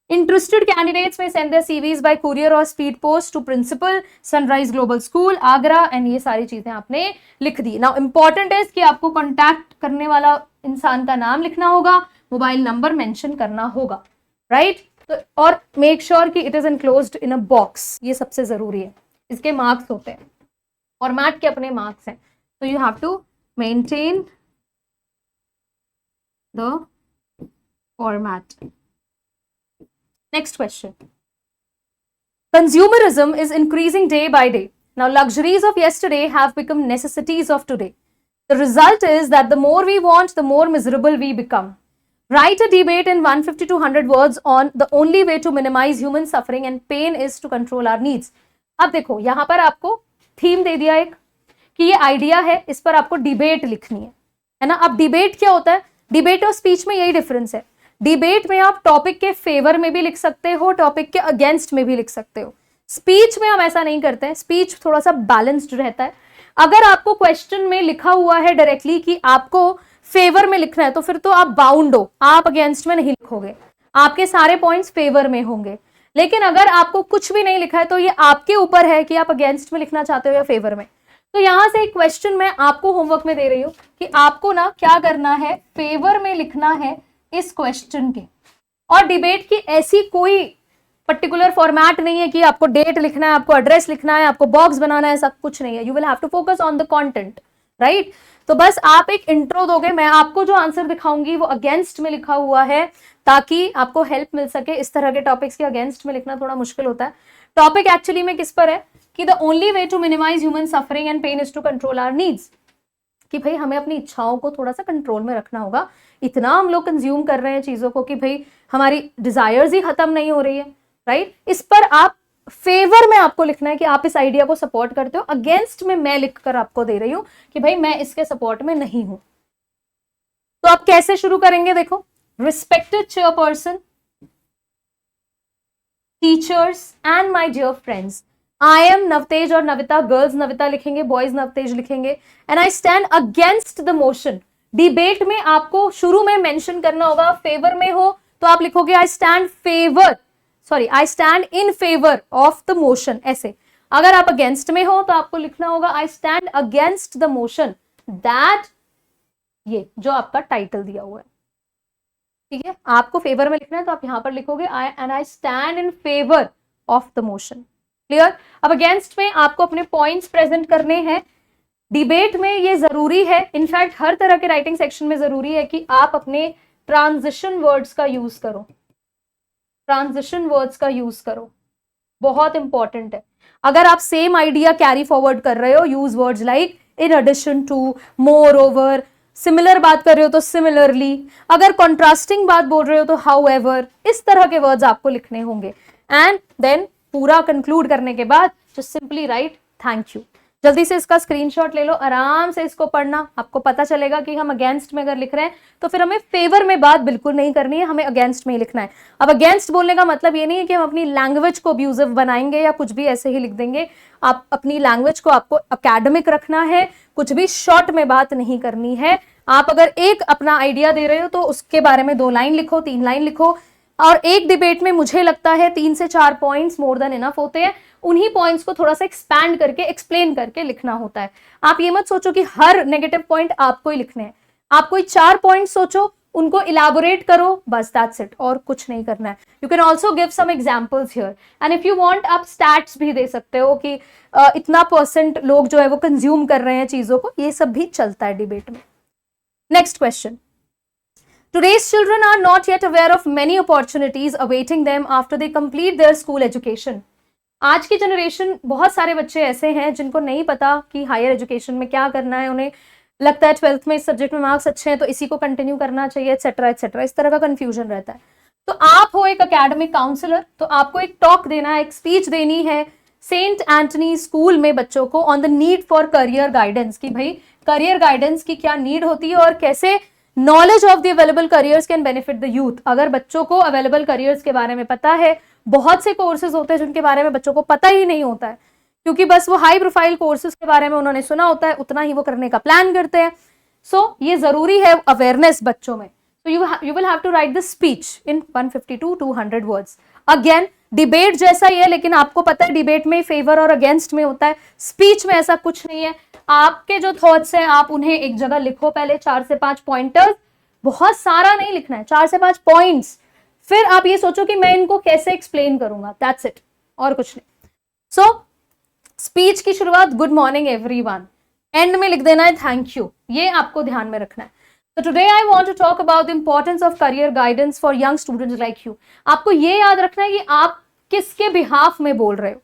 Interested candidates may send their CVs by courier or speed post to principal Sunrise Global School Agra, and ये सारी चीजें आपने लिख दी. Now important is कि आपको कांटेक्ट करने वाला इंसान का नाम लिखना होगा, मोबाइल नंबर मेंशन करना होगा, राइट. तो और मेक श्योर कि it is enclosed in a box. ये सबसे जरूरी है. इसके मार्क्स होते हैं, फॉर्मेट के अपने मार्क्स हैं, तो you have to maintain the format. Next question. Consumerism is increasing day by day. Now, luxuries of yesterday have become necessities of today. The result is that the more we want, the more miserable we become. Write a debate in 150 to 100 words on the only way to minimize human suffering and pain is to control our needs. अब देखो यहाँ पर आपको theme दे दिया एक कि ये idea है, इस पर आपको डिबेट लिखनी है ना। अब डिबेट क्या होता है, डिबेट और स्पीच में यही डिफरेंस है। डिबेट में आप टॉपिक के फेवर में भी लिख सकते हो, टॉपिक के अगेंस्ट में भी लिख सकते हो। स्पीच में हम ऐसा नहीं करते हैं, स्पीच थोड़ा सा बैलेंस्ड रहता है। अगर आपको क्वेश्चन में लिखा हुआ है डायरेक्टली कि आपको फेवर में लिखना है तो फिर तो आप बाउंड हो, आप अगेंस्ट में नहीं लिखोगे, आपके सारे पॉइंट्स फेवर में होंगे। लेकिन अगर आपको कुछ भी नहीं लिखा है तो ये आपके ऊपर है कि आप अगेंस्ट में लिखना चाहते हो या फेवर में। तो यहां से एक क्वेश्चन मैं आपको होमवर्क में दे रही हूं कि आपको ना क्या करना है, फेवर में लिखना है इस क्वेश्चन के। और डिबेट की ऐसी कोई पर्टिकुलर फॉर्मेट नहीं है कि आपको डेट लिखना है, आपको एड्रेस लिखना है, आपको बॉक्स बनाना है, सब कुछ नहीं है। You will have to focus on the content, right. तो बस आप एक इंट्रो दोगे, मैं आपको जो आंसर दिखाऊंगी वो अगेंस्ट में लिखा हुआ है ताकि आपको हेल्प मिल सके। इस तरह के टॉपिक्स के अगेंस्ट में लिखना थोड़ा मुश्किल होता है। टॉपिक एक्चुअली में किस पर है कि the only way to minimise human suffering and pain is to control our needs, कि भाई हमें अपनी इच्छाओं को थोड़ा सा कंट्रोल में रखना होगा। इतना हम लोग कंज्यूम कर रहे हैं चीजों को कि भाई हमारी डिजायर्स ही खत्म नहीं हो रही है, राइट। इस पर आप फेवर में आपको लिखना है कि आप इस आइडिया को सपोर्ट करते हो, अगेंस्ट में मैं लिखकर आपको दे रही हूं कि भाई मैं इसके सपोर्ट में नहीं हूं। तो आप कैसे शुरू करेंगे, देखो, respected chairperson, teachers and my dear friends, I am Navtej और नविता, गर्ल्स नविता लिखेंगे, बॉयज नवतेज लिखेंगे, and I stand against the motion. Debate में आपको शुरू में मेंशन करना होगा, फेवर में हो तो आप लिखोगे I stand favour, sorry I stand in favour of the motion, ऐसे। अगर आप अगेंस्ट में हो तो आपको लिखना होगा आई stand against the motion that, ये जो आपका टाइटल दिया हुआ है, ठीक है। आपको फेवर में लिखना है तो आप यहां पर लिखोगे I stand in favour of the motion, clear. अब अगेंस्ट में आपको अपने पॉइंट्स प्रेजेंट करने हैं। डिबेट में ये जरूरी है, इनफैक्ट हर तरह के राइटिंग सेक्शन में जरूरी है कि आप अपने ट्रांजिशन वर्ड्स का यूज करो, ट्रांजिशन वर्ड्स का यूज करो, बहुत इंपॉर्टेंट है। अगर आप सेम आइडिया कैरी फॉरवर्ड कर रहे हो, use words like in addition to, moreover, similar बात कर रहे हो तो सिमिलरली, अगर कॉन्ट्रास्टिंग बात बोल रहे हो तो हाउ एवर, इस तरह के वर्ड्स आपको लिखने होंगे। एंड देन पूरा कंक्लूड करने के बाद just simply write thank you. जल्दी से इसका स्क्रीनशॉट ले लो, आराम से इसको पढ़ना, आपको पता चलेगा कि हम अगेंस्ट में अगर लिख रहे हैं तो फिर हमें फेवर में बात बिल्कुल नहीं करनी है, हमें अगेंस्ट में ही लिखना है। अब अगेंस्ट बोलने का मतलब ये नहीं है कि हम अपनी लैंग्वेज को अब्यूजिव बनाएंगे या कुछ भी ऐसे ही लिख देंगे। आप अपनी लैंग्वेज को आपको एकेडमिक रखना है, कुछ भी शॉर्ट में बात नहीं करनी है। आप अगर एक अपना आइडिया दे रहे हो तो उसके बारे में 2 लाइन लिखो, 3 लाइन लिखो, और एक डिबेट में मुझे लगता है 3 से 4 पॉइंट्स मोर देन इनफ होते हैं। उन्हीं पॉइंट्स को थोड़ा सा एक्सपैंड करके एक्सप्लेन करके लिखना होता है। आप ये मत सोचो कि हर नेगेटिव पॉइंट आपको ही लिखने हैं। आप कोई 4 पॉइंट सोचो, उनको इलैबोरेट करो, बस दैट्स इट, और कुछ नहीं करना है। You can also give some examples here, and if you want आप स्टैट्स भी दे सकते हो कि इतना % लोग जो है वो कंज्यूम कर रहे हैं चीजों को, ये सब भी चलता है डिबेट में। Next question, Today's children are not yet aware of many opportunities awaiting them after they complete their school education. आज की जनरेशन, बहुत सारे बच्चे ऐसे हैं जिनको नहीं पता कि हायर एजुकेशन में क्या करना है। उन्हें लगता है 12th में इस सब्जेक्ट में मार्क्स अच्छे हैं तो इसी को कंटिन्यू करना चाहिए, एक्सेट्रा एक्सेट्रा, इस तरह का कंफ्यूजन रहता है। तो आप हो एक एकेडमिक काउंसलर, तो आपको एक टॉक देना है, एक स्पीच देनी है सेंट एंटनी स्कूल में बच्चों को on the need for career guidance, कि भाई करियर गाइडेंस की क्या नीड होती है और कैसे knowledge of the available careers can benefit the youth. अगर बच्चों को अवेलेबल करियर्स के बारे में पता है, बहुत से कोर्सेज होते हैं जिनके बारे में बच्चों को पता ही नहीं होता है, क्योंकि बस वो हाई प्रोफाइल कोर्सेज के बारे में उन्होंने सुना होता है, उतना ही वो करने का प्लान करते हैं। सो ये जरूरी है अवेयरनेस बच्चों में। So you will have to write the speech in 150 to 200 words. Again, debate जैसा ही है, लेकिन आपको पता है डिबेट में फेवर और अगेंस्ट में होता है, स्पीच में ऐसा कुछ नहीं है। आपके जो थॉट्स हैं आप उन्हें एक जगह लिखो, पहले 4 से 5 पॉइंटर्स, बहुत सारा नहीं लिखना है, 4 से 5 पॉइंट्स, फिर आप ये सोचो कि मैं इनको कैसे एक्सप्लेन करूंगा, दैट्स इट, और कुछ नहीं। सो स्पीच की शुरुआत गुड मॉर्निंग एवरीवन, एंड में लिख देना है थैंक यू, ये आपको ध्यान में रखना है। So today I want to talk about the importance of career guidance for young students like you. आपको ये याद रखना है कि आप किसके बिहाफ में बोल रहे हो,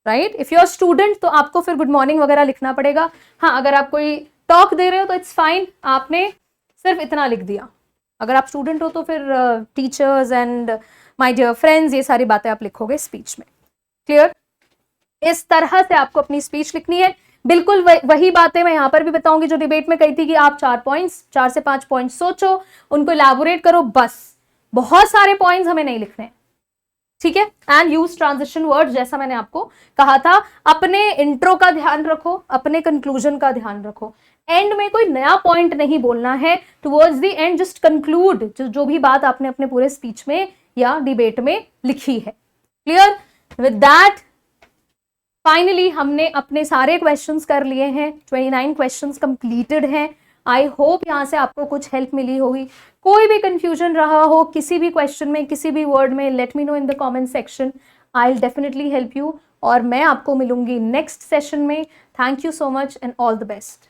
right. If you are student तो आपको फिर गुड मॉर्निंग वगैरह लिखना पड़ेगा। हाँ, अगर आप कोई टॉक दे रहे हो तो इट्स फाइन, आपने सिर्फ इतना लिख दिया। अगर आप स्टूडेंट हो तो फिर teachers and my dear friends, ये सारी बातें आप लिखोगे स्पीच में। क्लियर? इस तरह से आपको अपनी स्पीच लिखनी है। बिल्कुल वही बातें मैं यहाँ पर भी बताऊंगी जो डिबेट में कही थी कि आप 4 से 5 पॉइंट्स सोचो, उनको इलैबोरेट करो, बस। बहुत सारे पॉइंट्स हमें नहीं लिखने, ठीक है। एंड यूज ट्रांजिशन वर्ड, जैसा मैंने आपको कहा था। अपने इंट्रो का ध्यान रखो, अपने कंक्लूजन का ध्यान रखो। एंड में कोई नया पॉइंट नहीं बोलना है। Towards the and just conclude जो भी बात आपने अपने पूरे स्पीच में या डिबेट में लिखी है। क्लियर? विद दैट फाइनली हमने अपने सारे क्वेश्चंस कर लिए हैं। 29 क्वेश्चंस कंप्लीटेड हैं। आई होप यहाँ से आपको कुछ हेल्प मिली होगी। कोई भी कंफ्यूजन रहा हो किसी भी क्वेश्चन में, किसी भी वर्ड में, let me know in the comment section. I will definitely help you और मैं आपको मिलूंगी नेक्स्ट सेशन में। Thank you so much and all the best.